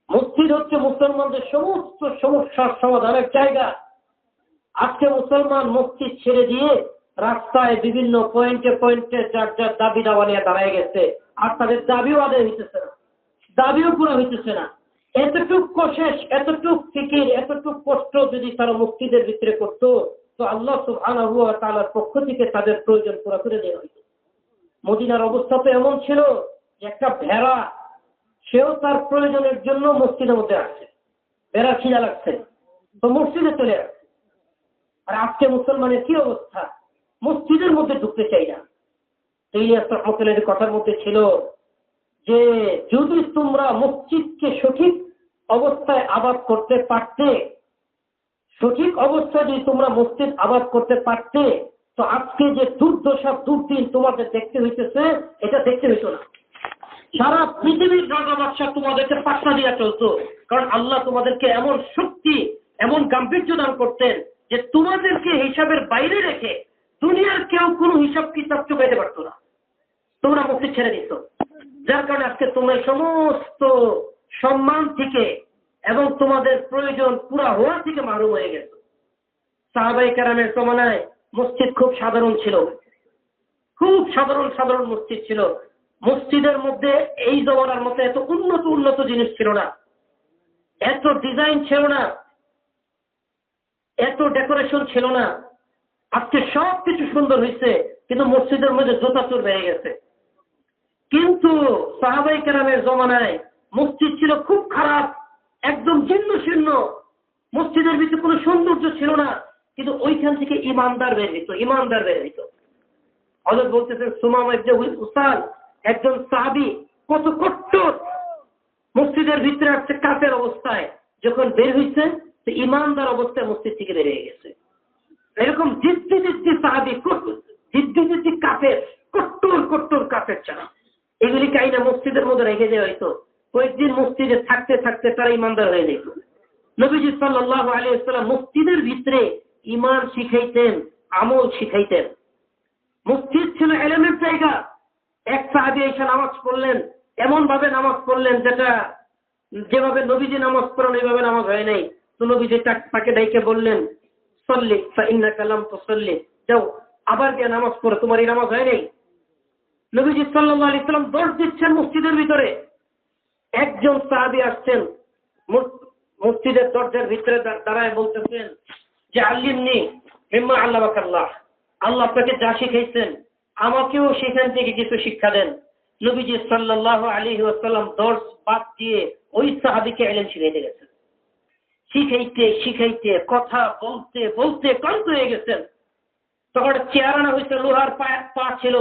মসজিদ হচ্ছে মুসলমানদের সমস্ত সমস্যার সমাধানের জায়গা। আজকে মুসলমান মসজিদ ছেড়ে দিয়ে রাস্তায় বিভিন্ন পয়েন্টে পয়েন্টে যার যার দাবি দাওয়া নিয়ে দাঁড়ায় গেছে, আর তাদের দাবিও আদায় হইতেছে না, দাবিও পুরো হইতেছে না। এতটুক কোশেশ, এতটুক ফিকির, এতটুক কষ্ট যদি তারা মসজিদের ভিতরে করতো, তো আল্লাহ সুবহানাহু ওয়া তাআলার পক্ষ থেকে তাদের প্রয়োজন পুরো করে দেওয়া হইত। মদিনার অবস্থা তো এমন ছিল যে একটা ভেড়া, সেও তার প্রয়োজনের জন্য মসজিদের মধ্যে আসছে, ভেড়া খিদা লাগছে তো মসজিদে চলে আসছে। আর আজকে মুসলমানের কি অবস্থা, মসজিদের মধ্যে ঢুকতে চাই না। এই রহমতুল্লাহির কথার মধ্যে ছিল যে যদি তোমরা মসজিদকে সঠিক অবস্থায় আবাদ করতে পারতে, সঠিক অবস্থায় যদি তোমরা মসজিদ আবাদ করতে পারতে, তো আজকে যে দুর্দশা দুর্দিন তোমাদের দেখতে হইতেছে, এটা দেখতে হইতো না। সারা পৃথিবীর রাজা বাদশাহ তোমাদেরকে পাত্তা দিয়া চলতো, কারণ আল্লাহ তোমাদেরকে এমন শক্তি, এমন গাম্ভীর্য দান করতেন যে তোমাদেরকে হিসাবের বাইরে রেখে দুনিয়ার কেউ কোনো হিসাব কিতাব চুকাইতে পারতো না। তোমরা মসজিদ ছেড়ে দিত, যার কারণে আজকে তোমরা সমস্ত সম্মান থেকে এবং তোমাদের প্রয়োজন পুরা হওয়া থেকে মাহরুম হয়ে গেছে। সাহাবায়ে কেরামের জমানায় মসজিদ খুব সাধারণ ছিল, খুব সাধারণ সাধারণ মসজিদ ছিল। মসজিদের মধ্যে এই জমানার মতো এত উন্নত উন্নত জিনিস ছিল না, এত ডিজাইন ছিল না, এত ডেকোরেশন ছিল না। আজকে সব কিছু সুন্দর হয়েছে, কিন্তু মসজিদের মধ্যে জুতা চোর বেড়ে গেছে। কিন্তু সাহাবায়ে কেরামের জমানায় মসজিদ ছিল খুব খারাপ, একদম জীর্ণ শীর্ণ, মসজিদের ভিতরে কোনো সৌন্দর্য ছিল না, কিন্তু ওইখান থেকে ইমানদার বের হইত, ইমানদার বের হইত। হযরত বলতেছেন সুমামা ইবনে উসাল একজন সাহাবী, কত কট্টর, মসজিদের ভিতরে আসছে কাফের অবস্থায়, যখন বের হইছে তো ইমানদার অবস্থায় মসজিদ থেকে বের হয়ে গেছে। এরকম জিদ্দি জিদ্দি সাহাবী, জিদ্দি জিদ্দি কাফের, কট্টর কট্টর কাফের ছাড়া, এগুলি কাইনা মসজিদের মধ্যে রেখে দেওয়া হইতো। কয়েকদিন মসজিদে থাকতে থাকতে তারা ইমানদার হয়ে যেত। নবীজি সাল্লাল্লাহু আলাইহি ওয়াসাল্লাম মসজিদের ভিতরে ঈমান শিখাইতেন, আমল শিখাইতেন। মসজিদ ছিল ইলমের জায়গা। এক সাহাবী এসে নামাজ পড়লেন, এমন ভাবে নামাজ পড়লেন যেভাবে নবীজি নামাজ পড়েন ওইভাবে নামাজ হয় নাই। তো নবীজি তাকে ডাইকে বললেন, সল্লি ফাইন্নাকা লাম তুসাল্লি, যাও আবার গিয়ে নামাজ পড়ো, তোমার এই নামাজ হয় নাই। নবীজি সাল্লাল্লাহু আলাইহি ওয়াসাল্লাম দৌড় দিচ্ছেন মসজিদের ভিতরে। একজন সাহাবী আসছেন, মসজিদের দরজার ভিতরে দাঁড়ায় বলতেছেন যে আল্লিমনি মিম্মা আল্লামাকাল্লাহ, আল্লাহ আপনাকে যা শিখাইছেন আমাকেও সেখান থেকে কিছু শিক্ষা দেন। নবীজি সাল্লাল্লাহু আলাইহি ওয়াসাল্লাম দর্স বাদ দিয়ে ওই সাহাবীকে ইলম শিখাইতে গেছেন। শিখাইতে শিখাইতে কথা বলতে বলতে ক্লান্ত হয়ে গেছেন। তখন চেয়ার আনা হয়েছে, লোহার পা ছিল,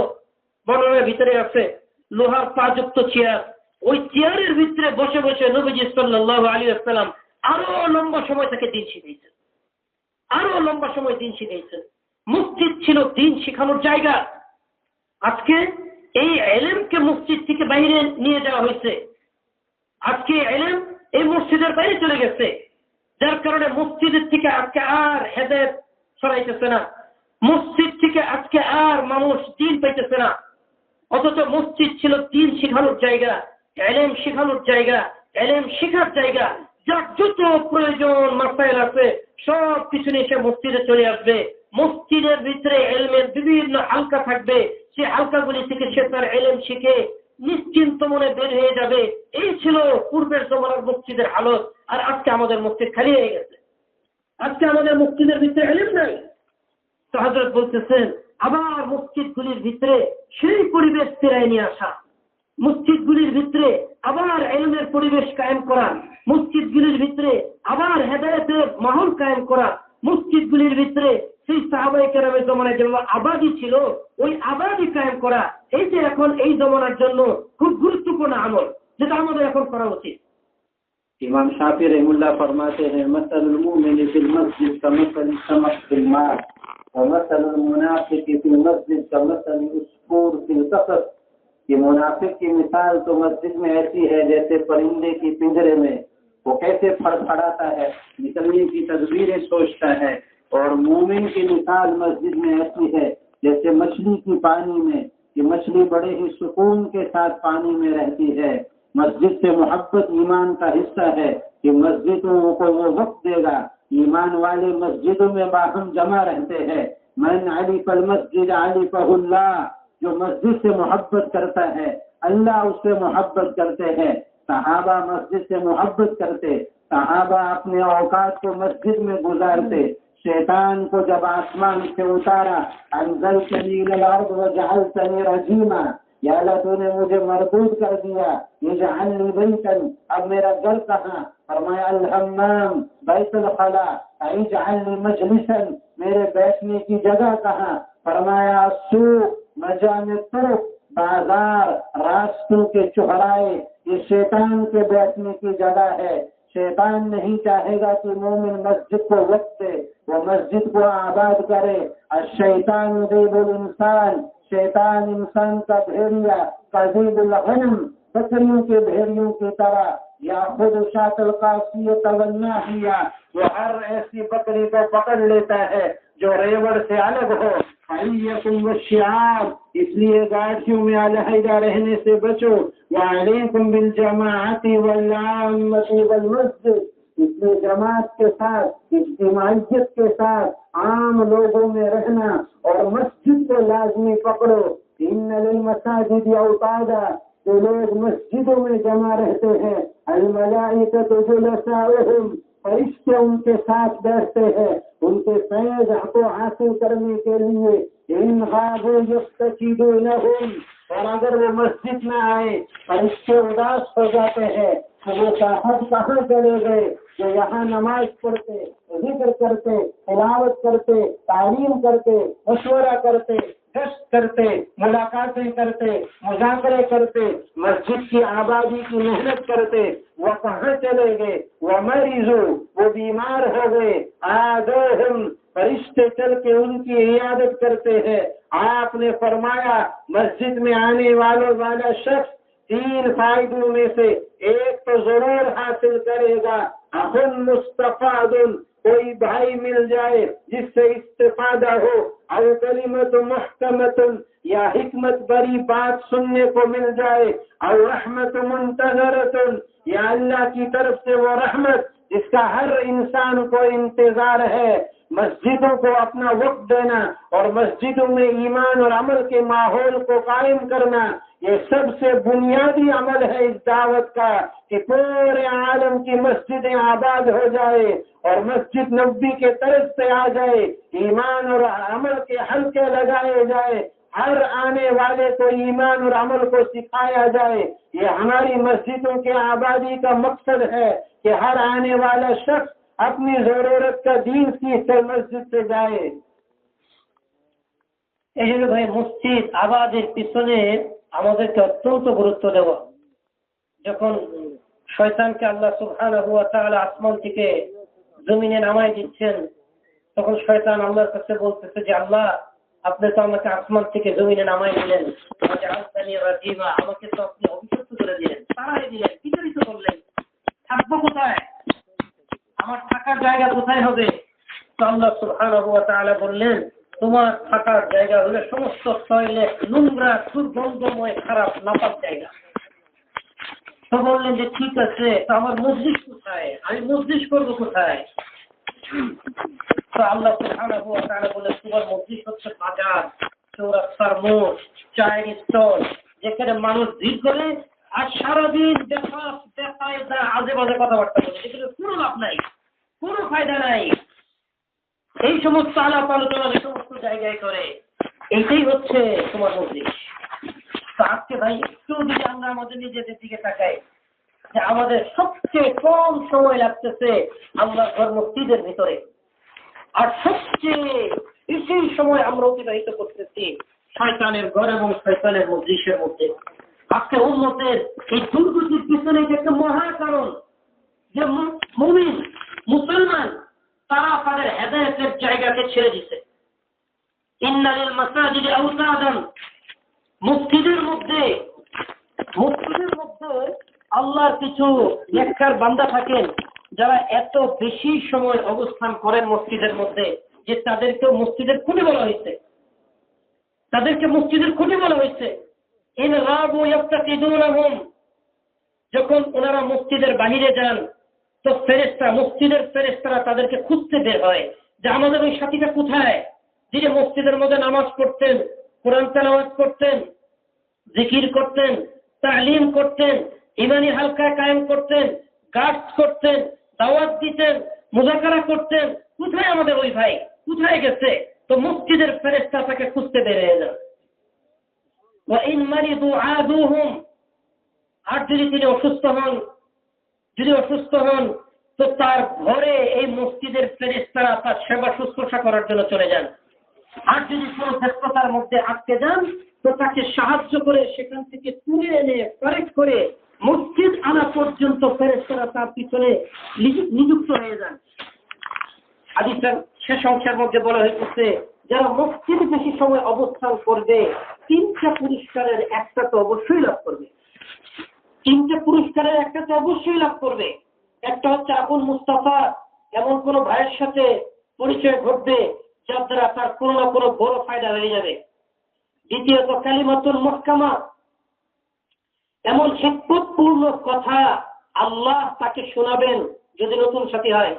বর্ণনার ভিতরে আছে লোহার পা যুক্ত চেয়ার। ওই চেয়ারের ভিতরে বসে বসে নবীজি সাল্লাল্লাহু আলাইহি ওয়াসাল্লাম আরো লম্বা সময় তাকে দিন শিখাইছেন, আরো লম্বা সময় দিন শিখাইছেন। মসজিদ ছিল দিন শিখানোর জায়গা। আজকে এই ইলমকে মসজিদ থেকে বাইরে নিয়ে যাওয়া হয়েছে। আজকে ইলম এই মসজিদের বাইরে চলে গেছে, যার কারণে মসজিদের থেকে আজকে আর হেদায়েত ছড়াইতেছে না, মসজিদ থেকে আজকে আর মানুষ দিন পাইতেছে না। অথচ মসজিদ ছিল দিন শিখানোর জায়গা, ইলম শিখানোর জায়গা, ইলম শিখার জায়গা। যার যত প্রয়োজন মাসাইল আছে সব কিছু নিয়ে সে মসজিদে চলে আসবে। মসজিদের ভিতরে ইলমের বিভিন্ন হালকা থাকবে, সে হালকাগুলি থেকে সে তার ইলম শিখে নিশ্চিন্ত মনে বের হয়ে যাবে। এই ছিল পূর্বের জমানার মসজিদের হালত। আর আজকে আমাদের মসজিদ খালি হয়ে গেছে, আজকে আমাদের মসজিদের ভিতরে ইলম নাই। তো হযরত বলতেছেন আবার মসজিদগুলির ভিতরে সেই পরিবেশ ফিরিয়ে নিয়ে আসা, মসজিদগুলির ভিতরে আবার ইলমের পরিবেশ কায়েম করা, মসজিদগুলির ভিতরে আবার হেদায়েতের মাহল কায়েম করা, মসজিদগুলির ভিতরে সেই সাহাবায়ে কেরামের জমানায় যেভাবে আবাদি ছিল ওই আবাদি কায়েম করা। এই যে এখন এই জমানার জন্য খুব গুরুত্বপূর্ণ আমল, যেটা আমাদের এখন করা উচিত। इमाम शाफी रहमुल्लाह फरमाते हैं मसलुल मुमिन फिल मस्जिद कमसल समस फिल मार व मसलुल मुनाफिक फिल मस्जिद कमसल उसफूर फिल कसर। ये मुनाफिक की मिसाल तो मस्जिद में ऐसी है जैसे परिंदे की पिंजरे में वो कैसे फड़फड़ाता है, निकलने की तदबीरें सोचता है, और मोमिन की मिसाल मस्जिद में ऐसी है जैसे मछली की पानी में। ये मछली बड़े ही सुकून के साथ पानी में रहती है। मस्जिद से मोहब्बत ईमान का हिस्सा है कि मस्जिदों को वो वक्त देगा ईमान वाले मस्जिदों में बाहम जमा रहते हैं। मन अलिफ अल मस्जिद अलिफहुल्लाह, जो मस्जिद से मोहब्बत करता है अल्लाह उससे मोहब्बत करते हैं। सहाबा मस्जिद से मोहब्बत करते, सहाबा अपने औकात को मस्जिद में गुजारते। शैतान को जब आसमान से उतारा, अंज़लतनी इलल अर्द वजअलतनी रजीमा, या अल्लाह तूने मुझे मरदूद कर दिया, इजअलनी बैतन, अब मेरा घर कहाँ? फरमाया अल हम्माम बैतुल खला, इजअलनी मजलिसन, मेरे बैठने की जगह कहाँ? फरमाया सूक मजामे तुरुक, बाजार रास्तों के चौराहे, ये शैतान के बैठने की जगह है। शैतान नहीं चाहेगा कि मोमिन मस्जिद को वक्त दे, वो मस्जिद को आबाद करे। अश-शैतान ज़ीबुल इंसान, शैतान इंसान का भेड़िया, कज़ीबुल गनम, बकरियों के भेड़ियों की तरह, या खुद शातल कासियत वन्नाहिया, वो हर ऐसी बकरी को पकड़ लेता है जो रेवड़ से अलग हो। अय्यकुम वश्शिआब, इसलिए गाड़ियों में अलहदा रहने से बचो। वअलैकुम बिल जमाअति वल आम्मति वल मस्जिद, इसलिए जमात के साथ, इज्तिमाइयत के साथ आम लोगों में रहना और मस्जिद को लाजमी पकड़ो। इन्ना लिल मसाजिद औतादा, जो लोग मस्जिदों में जमा रहते हैं, अल मलाइकतु जुलसाउहुम, फरिश्ते उनके साथ बैठते हैं उनके फैज़ को हासिल करने के लिए। इन गाबू यफ्तकिदूनहुम, और अगर वो मस्जिद में आए फरिश्ते उदास हो जाते हैं तो वो साहब कहाँ चले गए जो यहाँ नमाज पढ़ते, जिक्र करते, तिलावत करते, तालीम करते, मशवरा करते, गश्त करते, मुलाकातें करते, मुज़ाकरे करते, मस्जिद की आबादी की मेहनत करते, वो कहाँ चले गए? वो मरीजो, वो बीमार हो गए। आदोहम, फरिश्ते चल के उनकी इयादत करते हैं। आपने फरमाया मस्जिद में आने वाला शख्स 3 फायदों में से एक तो जरूर हासिल करेगा। अखुन मुस्तफादुन, कोई भाई मिल जाए जिससे इस्तिफादा हो, और कलिमत मुहकमतुन, या हिकमत बड़ी बात सुनने को मिल जाए, और रहमत मुंतज़रतुन, या अल्लाह की तरफ से वो रहमत जिसका हर इंसान को इंतजार है। मस्जिदों को अपना वक्त देना और मस्जिदों में ईमान और अमल के माहौल को कायम करना, ये सबसे बुनियादी अमल है इस दावत का, कि पूरे आलम की मस्जिदें आबाद हो जाए और मस्जिद नबी के तरफ से आ जाए, ईमान और अमल के हल्के लगाए जाए, हर आने वाले को ईमान और अमल को सिखाया जाए। ये हमारी मस्जिदों के आबादी का मकसद है कि हर आने वाला शख्स अपनी जरूरत का दीन सीख कर मस्जिद से जाए। এই জন্য ভাই মসজিদ আবাদের পিছনে আমাদেরকে অত্যন্ত গুরুত্ব দেওয়া। যখন শয়তানকে আল্লাহ সুবহানাহু ওয়া তাআলা আসমান থেকে জমিনে নামায় দিচ্ছেন, তখন শয়তান আল্লাহর কাছে বলতেছে যে আল্লাহ, আপনি তো আমাকে আসমান থেকে জমিনে নামায় দিলেন, আমাকে তো আপনি অভিশপ্ত করে দিলেন, তাড়াই দিলেন, বিতাড়িত করলেন, থাকবো কোথায়? আমার থাকার জায়গা কোথায় হবে? তো আল্লাহ সুবহানাহু ওয়া তাআলা বললেন, তোমার থাকার জায়গা হলো সমস্ত টয়লেট, নোংরা, দুর্গন্ধময়, খারাপ, নাপাক জায়গা। তো বললেন যে ঠিক আছে, তো আমার মসজিদ কোথায়? আমি মসজিদ করবো কোথায়? তো আল্লাহ সুবহানাহু ওয়া তাআলা বললেন, তোমার মসজিদ হচ্ছে বাজার, চৌরাস্তার মোড়, চায়ের স্টল, যেখানে মানুষ ভিড় করে আর সারাদিন আজে বাজে কথাবার্তা বলে, এখানে কোনো লাভ নাই, কোনো ফায়দা নাই। এই সমস্ত আলাপ আলোচনা যে সমস্ত জায়গায় করে, এইটাই হচ্ছে তোমার মসজিদ। তো আজকে ভাই একটু যদি আমরা আমাদের নিজেদের দিকে তাকাই, যে আমাদের সবচেয়ে কম সময় লাগতেছে আল্লাহর ঘর মসজিদের ভিতরে, আর সবচেয়ে বেশি সময় আমরা অতিবাহিত করতেছি শয়তানের ঘর এবং শয়তানের মজলিসের মধ্যে। আজকে উম্মতের এই দুর্গতির পিছনে যে একটা মহা কারণ, যে মুমিন মুসলমান তারা তাদের হেদায়েতের জায়গাকে ছেড়ে দিছে। ইন্না লিল মাসাজিদি আওতাদান, মসজিদের মধ্যে আল্লাহর কিছু নেককার বান্দা থাকেন যারা এত বেশি সময় অবস্থান করেন মসজিদের মধ্যে যে তাদেরকে মসজিদের খুঁটি বলা হয়েছে, ইন গাবু ইয়াফতাকিদুনহুম, যখন ওনারা মসজিদের বাহিরে যান তো ফেরেশতা, মসজিদের ফেরেশতারা তাদেরকে খুঁজতে বের হয় যে আমাদের ওই সাথীটা কোথায়, যিনি মসজিদের মধ্যে নামাজ পড়তেন, কোরআন তেলাওয়াত করতেন, জিকির করতেন, তালিম করতেন, ইমানি হালকা কায়েম করতেন, গার্ড করতেন, দাওয়াত দিতেন, মুজাকারা করতেন, কোথায় আমাদের ওই ভাই, কোথায় গেছে? তো মসজিদের ফেরেশতা তাকে খুঁজতে বের হয়ে যান। ওয়াইন মারিদু আদুহুম, আর যদি তিনি অসুস্থ হন, তো তার ঘরে এই মসজিদের ফেরেশতারা তার সেবা শুশ্রূষা করার জন্য চলে যান। আর যদি কোনো ব্যস্ততার মধ্যে আটকে যান, তো তাকে সাহায্য করে সেখান থেকে তুলে এনে কারেক্ট করে মসজিদ আনা পর্যন্ত ফেরেশতারা তার পিছনে নিযুক্ত হয়ে যান। হাদিসের শেষ অংশের মধ্যে বলা হয়েছে, যারা মসজিদে বেশি সময় অবস্থান করবে, 3টা পুরস্কারের একটা তো অবশ্যই লাভ করবে। 3টে পুরস্কারের একটা তো অবশ্যই লাভ করবে। একটা হচ্ছে আবুল মুস্তাফা, এমন কোন ভাইয়ের সাথে পরিচয় ঘটবে যার দ্বারা তার কোনো না কোনো বড় ফায়দা হয়ে যাবে। দ্বিতীয়ত কালিমাতুল মুহকামা, এমন হিকমতপূর্ণ কথা আল্লাহ তাকে শোনাবেন যদি নতুন সাথী হয়,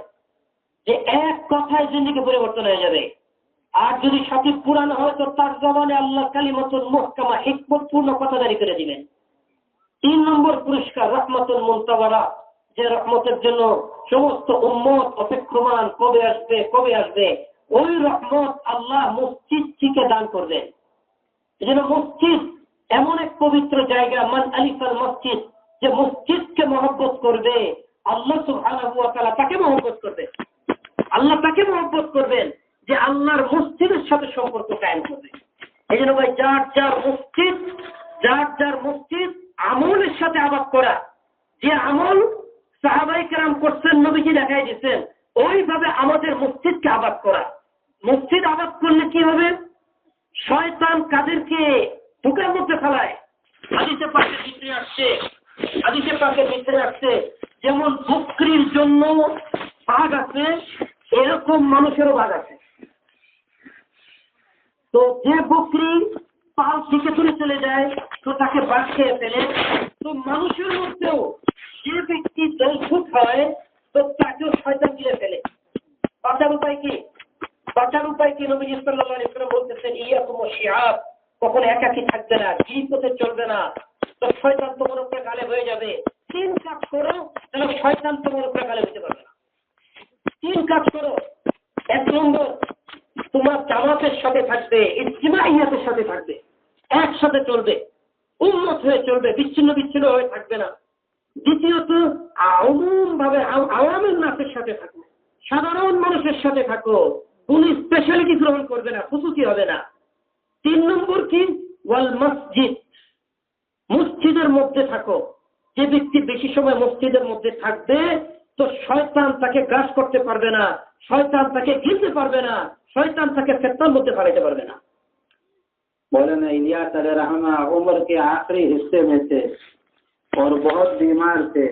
যে এক কথায় জিন্দেগি পরিবর্তন হয়ে যাবে। আর যদি সাথী পুরানো হয়, তো তার জবানে আল্লাহ কালিমাতুল মুহকামা, হিকমতপূর্ণ কথা জারি করে দিবেন। 3 নম্বর পুরস্কার রহমতুল মুনতাওয়ারা, যে রহমতের জন্য সমস্ত উম্মত অপেক্ষমান, কবে আসবে, ওই রহমত আল্লাহ মসজিদ থেকে দান করবেন। এজন্য মসজিদ এমন এক পবিত্র জায়গা, মান আলিফাল মসজিদ, যে মসজিদকে মহব্বত করবে, আল্লাহ সুবহানাহু ওয়া তাআলা তাকে মহব্বত করবে। আল্লাহ তাকে মহব্বত করবেন যে আল্লাহর মসজিদের সাথে সম্পর্ক কায়েম করবে। এই জন্য ভাই, যার যার মসজিদ আমলের সাথে আবাদ করা, যে আমল সাহাবায়ে কেরাম করছেন, নবীজি দেখাই দিচ্ছেন, ওইভাবে আমাদের মসজিদকে আবাদ করা। মসজিদ আবাদ করলে কি হবে? শয়তান কাদেরকে ধোঁকার মধ্যে ফেলায়। হাদিসে পাকের ভিতরে আসছে, যেমন বকরির জন্য ভাগ আছে, এরকম মানুষেরও ভাগ আছে। তো যে বকরি পাল থেকে দূরে চলে যায়, তো তাকে বাদ খেয়ে ফেলে। তো মানুষের মধ্যেও যে ব্যক্তি দলছুট হয়, তো তাকেও শয়তান গিলে ফেলে। বাঁচার উপায় কি? নবী সাল্লাল্লাহু আলাইহি ওয়াসাল্লাম বলতেছেন, ইয়াকুম ওয়াশিআব, কখনো একাকী থাকবে না, পথে চলবে না, তো শয়তান তোমার উপরে গালেব হয়ে যাবে। 3 কাজ করো, তাহলে শয়তান তোমার উপরে গালেব হতে পারবে না। 3 কাজ করো। 1 নম্বর, তোমার জামাতের সাথে থাকবে, ইজতিমাইয়াতের সাথে থাকবে, একসাথে চলবে, উম্মত হয়ে চলবে, বিচ্ছিন্ন হয়ে থাকবে না। দ্বিতীয়ত, আমুমভাবে আওয়ামের নাসের সাথে থাকবে, সাধারণ মানুষের সাথে থাকো, কোন স্পেশালিটি গ্রহণ করবে না, খুশুসি হবে না। 3 নম্বর কি? ওয়াল মসজিদ, মসজিদের মধ্যে থাকো। যে ব্যক্তি বেশি সময় মসজিদের মধ্যে থাকবে, তো শয়তান তাকে গ্রাস করতে পারবে না, শয়তান তাকে ঘিরতে পারবে না, শয়তান তাকে ফিতনার মধ্যে ফেলাতে পারবে না। मौलाना इलियास अलैहिर्रहमा उम्र के आखिरी हिस्से में थे और बहुत बीमार थे।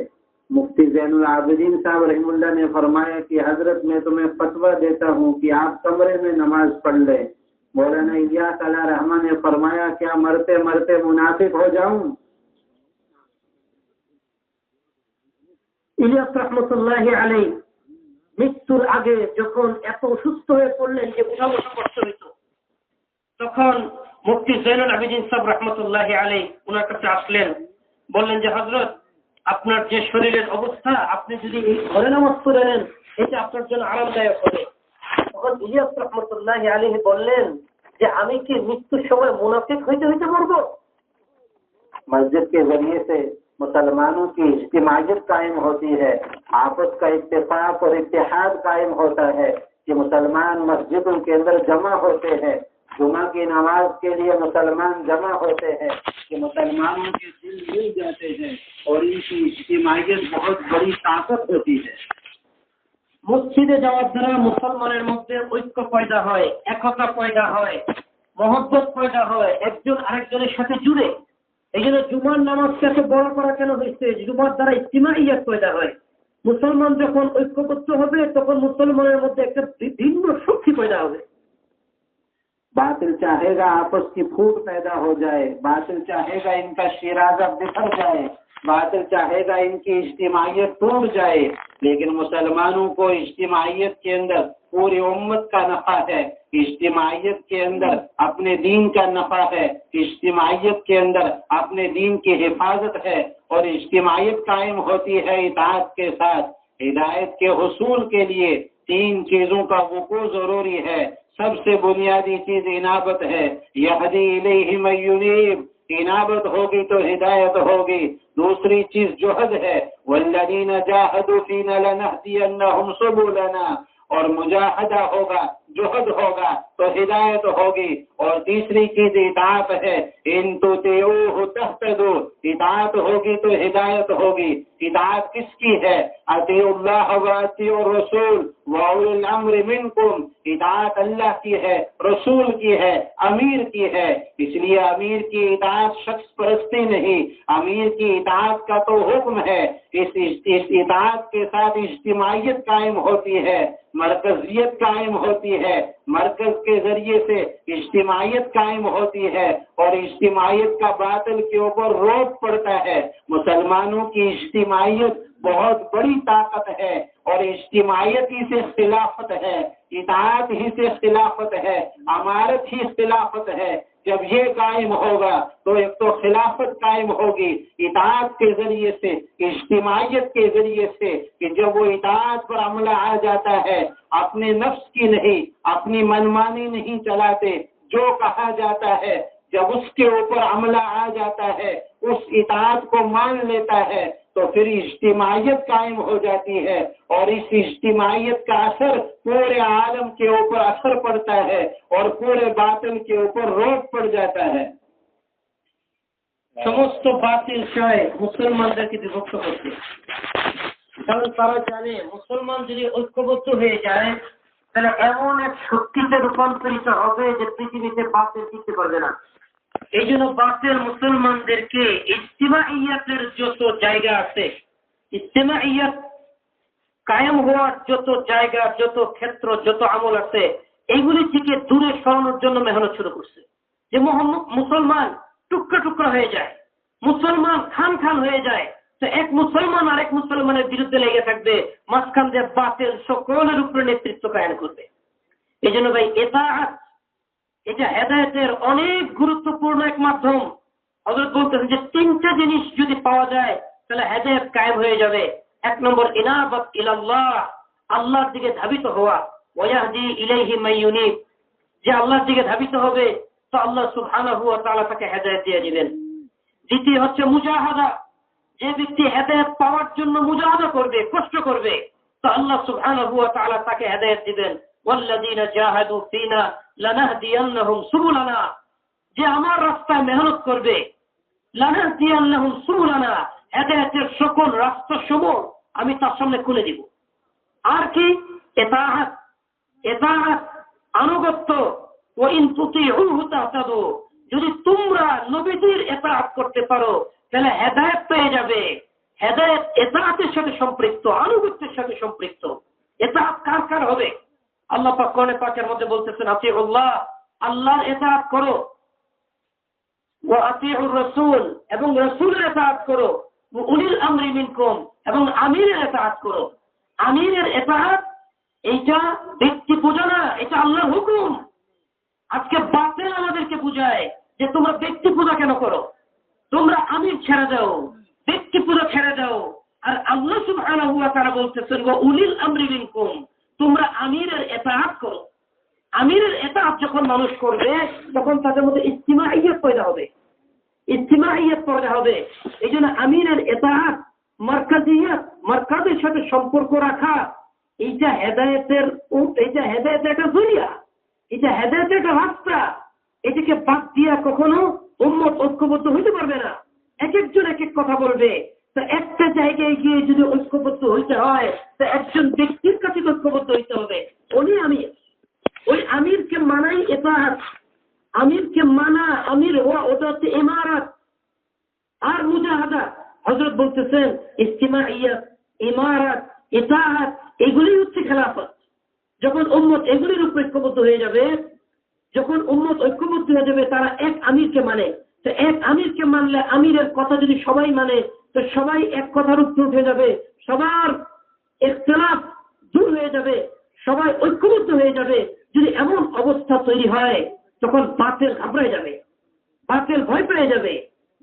मुफ्ती ज़ैनुल आबिदीन साहब रहमुल्लाह ने फरमाया कि हजरत मैं तुम्हें फतवा देता हूँ कि आप कमरे में नमाज पढ़ लें। मौलाना इलियास अलैहिर्रहमा ने फरमाया, क्या मरते मरते मुनाफिक हो जाऊं? ইলিয়াস রাহমাতুল্লাহি আলাইহি মৃত্যুর আগে যখন এত অসুস্থ হয়ে পড়লেন যে উঠা বসা করতে হইতো, তখন মুফতি জৈনুল আবেদিন সাহেব রহমতুল্লাহি আলাইহি ওনার কাছে আসলেন, বললেন যে হযরত, আপনার যে শরীরের অবস্থা, আপনি যদি এই ঘরে নামাজ পড়ে নেন, এটা আপনার জন্য আরামদায়ক হবে। তখন ইলিয়াস রহমতুল্লাহি আলাইহি বললেন যে আমি কি মৃত্যুর সময় মুনাফিক হইতে মরবো? मस्जिद के जरिए से मुसलमानों की इज्तिमाइयत कायम होती है, आपस का इत्तेफाक और इत्तेहाद कायम होता है कि मुसलमान मस्जिदों के अंदर जमा होते हैं, जुमा की नमाज के लिए मुसलमान जमा होते हैं, कि मुसलमानों के दिल मिल जाते हैं और इनकी इज्तिमाइयत बहुत बड़ी ताकत होती है। মসজিদে যাওয়ার দ্বারা মুসলমানের মধ্যে ঐক্য পয়দা হয়, একতা পয়দা হয়, মহব্বত পয়দা হয়, একজন আরেকজনের সাথে জুড়ে। এই জন্য জুমার নামাজটাকে বড় করা কেন হয়েছে? জুমার দ্বারা ইজতিমাইয়াত পয়দা হয়। মুসলমান যখন ঐক্যবদ্ধ হবে, তখন মুসলমানের মধ্যে একটা ভিন্ন শক্তি পয়দা হবে। बातिल चाहेगा आपस की फूट पैदा हो जाए, बातिल चाहेगा इनका शिराजा बिखर जाए, बातिल चाहेगा इनकी इज्तिमाइयत टूट जाए, लेकिन मुसलमानों को इज्तिमाइयत के अंदर पूरी उम्मत का नफा है, इज्तिमाइयत के अंदर अपने दीन का नफा है, इज्तिमाइयत के अंदर अपने दीन की हिफाजत है, और इज्तिमाइयत कायम होती है इताअत के साथ। हिदायत के हुसूल के लिए 3 चीजों का वुकू जरूरी है। सबसे बुनियादी चीज इनाबत है, यहदी इलैहि मन युनीब, इनाबत होगी तो हिदायत होगी। दूसरी चीज जुहद है, वल्लज़ीना जाहदू फीना लनहदियन्नहुम सुबुलना, और मुजाहदा होगा, जुहद होगा तो हिदायत होगी। और तीसरी चीज इताअत है, इन तुतिऊहु तहतदू, इताअत होगी तो हिदायत होगी। इताअत किसकी है? अतीउल्लाह व अतीउर रसूल व उलिल अम्रि मिनकुम, इताअत अल्लाह की है, रसूल की है, अमीर की है। इसलिए अमीर की इताअत शख्स परस्ती नहीं, अमीर की इताअत का तो हुक्म है। इस इताअत के साथ इज्तिमाइयत कायम होती है, मरकजियत कायम होती है, मरकज के जरिए से इज्तिमाइयत कायम होती है, और इज्तिमाइयत का बातिल के ऊपर रोक पड़ता है। मुसलमानों की इज्तिमाइयत बहुत बड़ी ताकत है, और इज्तिमाइयत ही से खिलाफत है, इताअत ही से खिलाफत है, अमारत ही खिलाफत है। जब ये कायम होगा तो एक तो खिलाफत कायम होगी इताअत के जरिए से, इज्तिमाइयत के जरिए से, कि जब वो इताअत पर अमला आ जाता है, अपने नफ्स की नहीं, अपनी मनमानी नहीं चलाते, जो कहा जाता है जब उसके ऊपर अमला आ जाता है, उस इताअत को मान लेता है, तो फिर इज्तिमाइयत कायम हो जाती है, और इस इज्तिमाइयत का असर पूरे आलम के ऊपर असर पड़ता है, और पूरे बातिल के ऊपर रोक पड़ जाता है। সমস্ত বাতিল সয় মুসলমানদেরকে বিভক্ত করতে, কারণ তারা জানে মুসলমান যদি ঐক্যবদ্ধ হয়ে যায় তাহলে এমন এক শক্তিতে রূপান্তরিত হবে যে পৃথিবীতে বাতিল টিকতে পারবে না। এই জন্য বাতিল মুসলমানদেরকে ইজতিমাইয়াতের যত জায়গা আছে, ইজতিমাইয়াত কায়েম হওয়ার যত জায়গা, যত ক্ষেত্র, যত আমল আছে, এইগুলি থেকে দূরে সরানোর জন্য মেহনত শুরু করছে। যে মুসলমান টুকরা টুকরা হয়ে যায়, মুসলমান খান খান হয়ে যায়, তো এক মুসলমান আর এক মুসলমানের বিরুদ্ধে লেগে থাকবে, মাঝখান দিয়ে বাতিল সকলের উপরে নেতৃত্ব কায়েম করবে। এই জন্য ভাই ইতাআত এটা হেদায়েতের অনেক গুরুত্বপূর্ণ এক মাধ্যম। হযরত বলতেছেন যে 3টা জিনিস যদি পাওয়া যায় তাহলে হেদায়েত কায়েম হয়ে যাবে। 1 নম্বর ইনাবাত ইলাল্লাহ, আল্লাহর দিকে ধাবিত হওয়া, ওয়াহদি ইলাইহি মান ইউনিব, যে আল্লাহর দিকে ধাবিত হবে তো আল্লাহ সুবহানাহু ওয়া তাআলা তাকে হেদায়েত দিয়ে দিবেন। দ্বিতীয় হচ্ছে মুজাহাদা, যে ব্যক্তি হেদায়েত পাওয়ার জন্য মুজাহাদা করবে, কষ্ট করবে, তো আল্লাহ সুবহানাহু ওয়া তাআলা তাকে হেদায়েত দিবেন। ওয়াল্লাযীনা জাহাদু ফীনা লানাহদিয়ান্নাহুম সুবুলানা, যে আমার রাস্তায় মেহনত করবে, লানাহদিয়ান্নাহুম সুবুলানা, হেদায়েতের সকল রাস্তাসমূহ আমি তার সামনে খুলে দিব। আর কি? ইতাআত, ইতাআত আনুগত্য, ওয়া ইন তুতিউহু তাহতাদু, যদি তোমরা নবীজির ইতাআত করতে পারো তাহলে হেদায়েত পেয়ে যাবে। হেদায়েত ইতাআতের সাথে সম্পৃক্ত, আনুগত্যের সাথে সম্পৃক্ত। ইতাআত কার কার হবে? আল্লাহ পাক কোরআনে পাকের মধ্যে বলতেছেন আতিউল্লাহ, আল্লাহর ইতাআত করো, ওয়া আতিউর রাসূল, এবং রাসূলের ইতাআত করো, ওয়া উলিল আমরি মিনকুম, এবং আমিরের ইতাআত করো। আমিরের ইতাআত এইটা ব্যক্তি পূজা না, এটা আল্লাহর হুকুম। আজকে বাতিল আমাদেরকে বুঝায় যে তোমরা ব্যক্তি পূজা কেন করো, তোমরা আমির ছেড়ে দাও, ব্যক্তি পূজা ছেড়ে দাও। আর আল্লাহ সুবহানাহু ওয়া তাআলা বলতেছেন ওয়া উলিল আমরি মিনকুম, তোমরা আমিরের ইতাআত করো। আমিরের ইতাআত যখন মানুষ করবে তখন তাদের মধ্যে ইজতিমাইয়ত পয়দা হবে, ইজতিমাইয়ত পয়দা হবে। এই জন্য আমিরের ইতাআত, মারকাজিয়ত, মারকাজের সাথে সম্পর্ক রাখা, এইটা হেদায়েতের একটা জরিয়া, এটা হেদায়েতের একটা রাস্তা। এটাকে বাদ দিয়া কখনো উম্মত ঐক্যবদ্ধ হইতে পারবে না। এক একজন এক এক কথা বলবে। তো একটা জায়গায় গিয়ে যদি ঐক্যবদ্ধ হইতে হয় তো একজন ব্যক্তির কাছে ঐক্যবদ্ধ হইতে হবে, উনি আমির। ওই আমিরকে মানাই ইতাআত, আমিরকে মানা, আমির হওয়া ওটা হচ্ছে ইমারত। আর মুজাহাদা, হযরত বলতেছেন ইজতিমাইয়াত, ইমারত, ইতাআত এগুলি হচ্ছে খেলাফত। যখন উম্মত এগুলির উপর ঐক্যবদ্ধ হয়ে যাবে, যখন উম্মত ঐক্যবদ্ধ হয়ে যাবে, তারা এক আমিরকে মানে, তো এক আমিরকে মানলে আমিরের কথা যদি সবাই মানে তো সবাই এক কথার উপরে উঠে যাবে, সবার ইখতিলাফ দূর হয়ে যাবে, সবাই ঐক্যবদ্ধ হয়ে যাবে। যদি এমন অবস্থা তৈরি হয় তখন বাতিল ঘাবড়ে যাবে, বাতিল ভয় পেয়ে যাবে,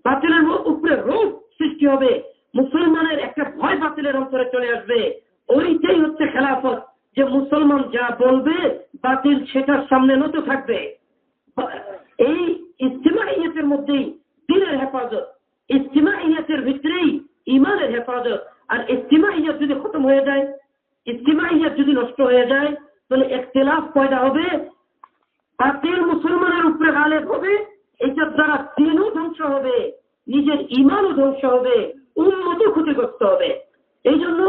বাতিলের উপরে রোগ সৃষ্টি হবে, মুসলমানের একটা ভয় বাতিলের অন্তরে চলে আসবে। ওইটাই হচ্ছে খেলাফত, যে মুসলমান যা বলবে বাতিল সেটার সামনে নত থাকবে। এই ইজতিমাইয়াতের মধ্যেই দ্বীনের হেফাজত, ইজতিমাইয়াতের ভিতরেই ঈমানের হেফাজত। আর ইজতিমাইয়াত যদি খতম হয়ে যায়, ইজতিমাইয়াত যদি নষ্ট হয়ে যায়, তাহলে ইখতিলাফ পয়দা হবে, বাতিল মুসলমানের উপরে গালেব হবে, এটার দ্বারা দ্বীনও ধ্বংস হবে, নিজের ঈমানও ধ্বংস হবে, উম্মতও ক্ষতিগ্রস্ত হবে। এই জন্য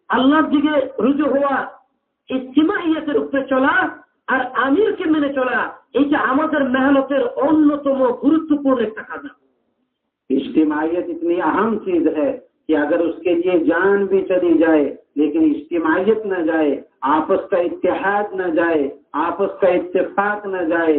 আল্লাহর দিকে রুজু হওয়া, ইজতিমাইয়াতের উপরে চলা আর আমিরকে মেনে চলা, এটা আমাদের মেহনতের অন্যতম গুরুত্বপূর্ণ একটা কাজ। इज्तिमाइयत इतनी अहम चीज है कि अगर उसके लिए जान भी चली जाए लेकिन इज्तिमाइयत न जाए, आपस का इत्तेहाद न जाए, आपस का इत्तेफाक न जाए।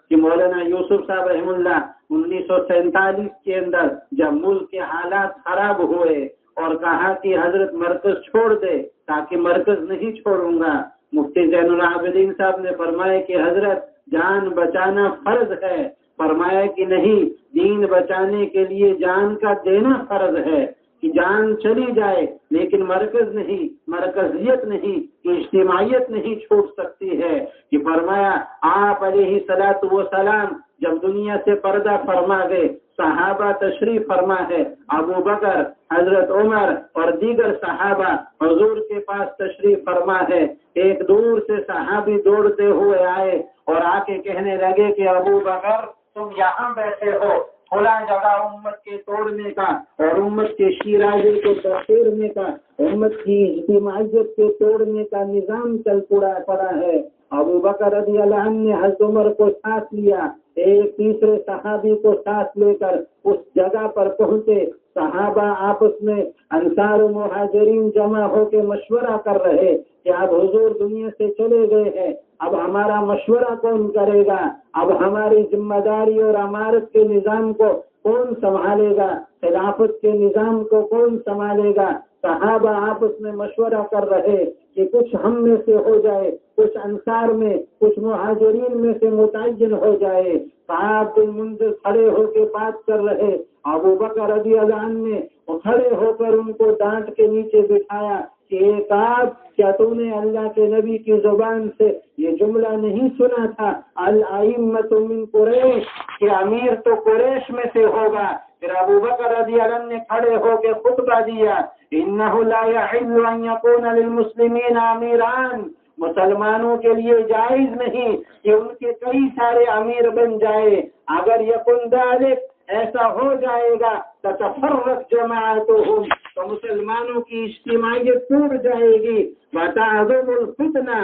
कि मौलाना यूसुफ साहब रहमुल्लाह 1947 के अंदर जब मुल्क के हालात खराब हुए और कहा कि हजरत मरकज छोड़ दे, ताकि मरकज नहीं छोड़ूंगा। मुफ्ती जैनुल आबिदीन साहब ने फरमाया कि हजरत जान बचाना फर्ज है। फरमाया कि नहीं, दीन बचाने के लिए जान का देना फर्ज है। कि जान चली जाए लेकिन मरकज नहीं, मरकजियत नहीं, इज्तिमाइयत नहीं छूट सकती है। कि फरमाया आप अलैहिस्सलातु वस्सलाम जब दुनिया से पर्दा फरमा गए, सहाबा तशरीफ फरमा है, अबू बकर, हजरत उमर और दीगर सहाबा हुजूर के पास तशरीफ फरमा है। एक दूर से सहाबी दौड़ते हुए आए और आके कहने लगे कि अबू बकर तुम यहाँ बैठे हो, खुला जगह उम्मत के तोड़ने का और उम्मत के शीराजे को तोड़ने का, उम्मत की इज्तिमाइयत के तोड़ने का निजाम चल पड़ा है। अबू बकर रज़ी अल्लाह अन्हु ने हज़रत उमर को साथ लिया, एक तीसरे सहाबी को साथ लेकर उस जगह पर पहुंचे। सहाबा आपस में अंसार और मुहाजिरीन जमा होकर मशवरा कर रहे कि अब हुजूर दुनिया से चले गए हैं, अब हमारा मशवरा कौन करेगा, अब हमारी जिम्मेदारी और अमारत के निजाम को कौन संभालेगा, खिलाफत के निजाम को कौन संभालेगा। सहाबा आपस में मशवरा कर रहे कि कुछ हम में से हो जाए, कुछ अंसार में, कुछ मुहाजिरीन में से मुतय्यन हो जाए। साहब बिन मुंज़िर खड़े होकर बात कर रहे, अबू बकर रज़ी अल्लाह अन्हु ने खड़े होकर उनको डांट के नीचे बिठाया कि एक आप, क्या तूने अल्लाह के नबी की जुबान से ये जुमला नहीं सुना था, अल अइम्मतु मिन कुरैश, कि अमीर तो कुरैश में से होगा। फिर अबू बकर रज़ी अल्लाह अन्हु ने खड़े होकर खुतबा दिया, इन्नहु ला यहिल्लु अन यकून लिल मुस्लिमीन अमीरान, मुसलमानों के लिए जायज नहीं कि उनके कई सारे अमीर बन जाए। अगर यकुन दालिक, ऐसा हो जाएगा, ततफर्रक जमाअतुहुम, तो मुसलमानों की इज्तिमाइयत टूट जाएगी। वतअज़ुमुल फितना,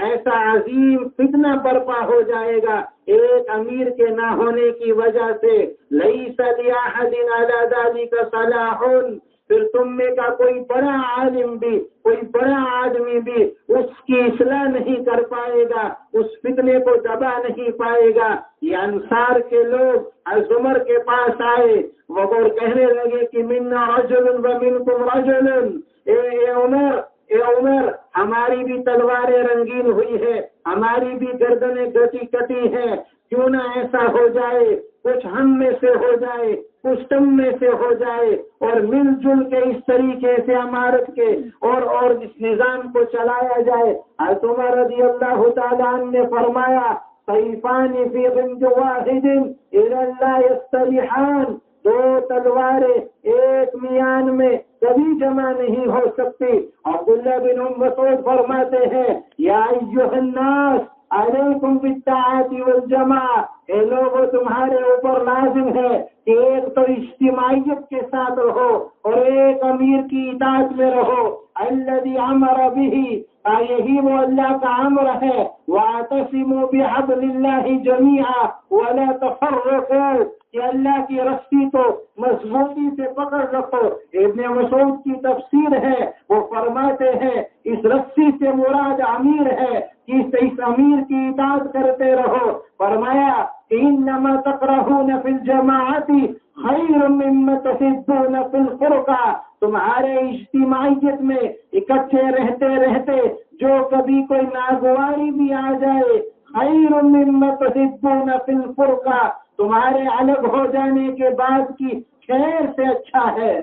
ऐसा अजीम फितना बर्पा हो जाएगा एक अमीर के ना होने की वजह से। लैसा लिअहदिन अला ज़ालिका सलाहुन, फिर तुम में का कोई बड़ा आलिम भी, कोई बड़ा आदमी भी उसकी इस्लाह नहीं कर पाएगा, उस फितने को दबा नहीं पाएगा। ये अंसार के लोग हज़रत उमर के पास आए, वो कहने लगे कि मिन्ना रजुलुन व मिनकुम रजुलुन, ए उमर, हमारी भी तलवारें रंगीन हुई है, हमारी भी गर्दनें कटी है, क्यों ना ऐसा हो जाए, कुछ हम में से हो जाए, कुछ तुम में से हो जाए, और मिलजुल के इस तरीके से अमारत के और इस निजाम को चलाया जाए। हज़रत उमर रज़ी अल्लाह तआला अन्हु ने फरमाया, सैफानी फी ग़िन्द वाहिदिन इला ला यस्तलिहान, दो तलवारें एक मियान में कभी जमा नहीं हो सकती। अब्दुल्लाह बिन मसूद फरमाते हैं, या अय्युहन्नास अलैकुम बित्ताअति वल जमाअ, ए लोगों तुम्हारे ऊपर लाजिम है कि एक तो इज्तिमाइयत के साथ रहो और एक अमीर की इताअत में रहो। अल्लज़ी अमर बिही, यही वो अल्लाह का अमर है। वातसिमू बिहब्लिल्लाहि जमीआ वला तफर्रकू, कि अल्लाह की रस्सी तो मजबूती से पकड़ रखो। इब्ने मसूद की तफसीर है, वो फरमाते हैं इस रस्सी से मुराद अमीर है कि इस अमीर की इताअत करते रहो। फरमाया इन्नमा तकरहून फिल जमाअती खैरुम मिम्मा तहिब्बून फिल फुरका, तुम्हारे इज्तिमाइयत में इकट्ठे रहते रहते जो कभी कोई नागवारी भी आ जाए, खैरुम मिम्मा तुहिब्बून फिल फुरका, तुम्हारे अलग हो जाने के बाद की खैर से अच्छा है।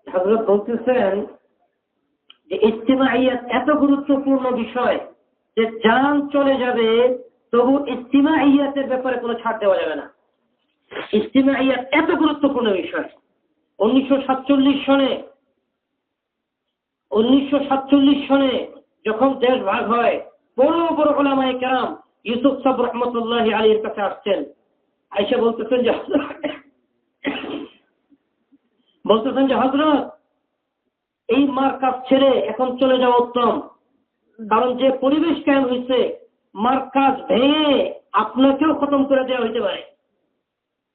হযরত বলতেছেন যে ইজতিমাইয়াত এত গুরুত্বপূর্ণ বিষয় যে জান চলে যাবে তবু ইজতিমাইয়াতের ব্যাপারে কোনো ছাড় দেওয়া যাবে না। ইজতিমাইয়াত এত গুরুত্বপূর্ণ বিষয়। 1947 সনে যখন দেশ ভাগ হয়, বড় বড় উলামায়ে কেরাম ইউসুফ সাহেব রহমতুল্লাহি আলাইহির কাছে আসছেন। আয়েশা বলতেছেন যে হযরত এই মার্কাজ ছেড়ে এখন চলে যাওয়া উত্তম, কারণ যে পরিবেশ কায়েম হয়েছে মার্কাজ ভেঙে আপনাকেও খতম করে দেওয়া হইতে পারে।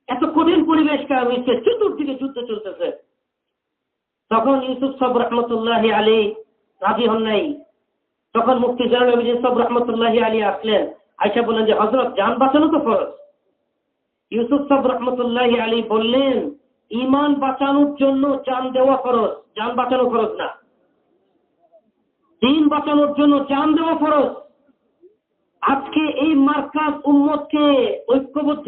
এত কঠিন পরিবেশ কায়েম হয়েছে, চতুর্দিকে যুদ্ধ চলতেছে। তখন ইউসুফ সাহেব রহমতুল্লাহি আলাইহি রাজি হন নাই। তখন মুফতি জালাল আবিদিন সাহেব রহমতুল্লাহি আলাইহি আসলেন। আয়েশা বললেন যে হযরত জান বাঁচানো তো ফরজ। ইউসুফ সাহেব রহমতুল্লাহি আলাইহি বললেন ঈমান বাঁচানোর জন্য জান দেওয়া ফরজ, জান বাঁচানো ফরজ না। দ্বীন বাঁচানোর জন্য জান দেওয়া ফরজ। আজকে এই মার্কাজ উম্মতকে ঐক্যবদ্ধ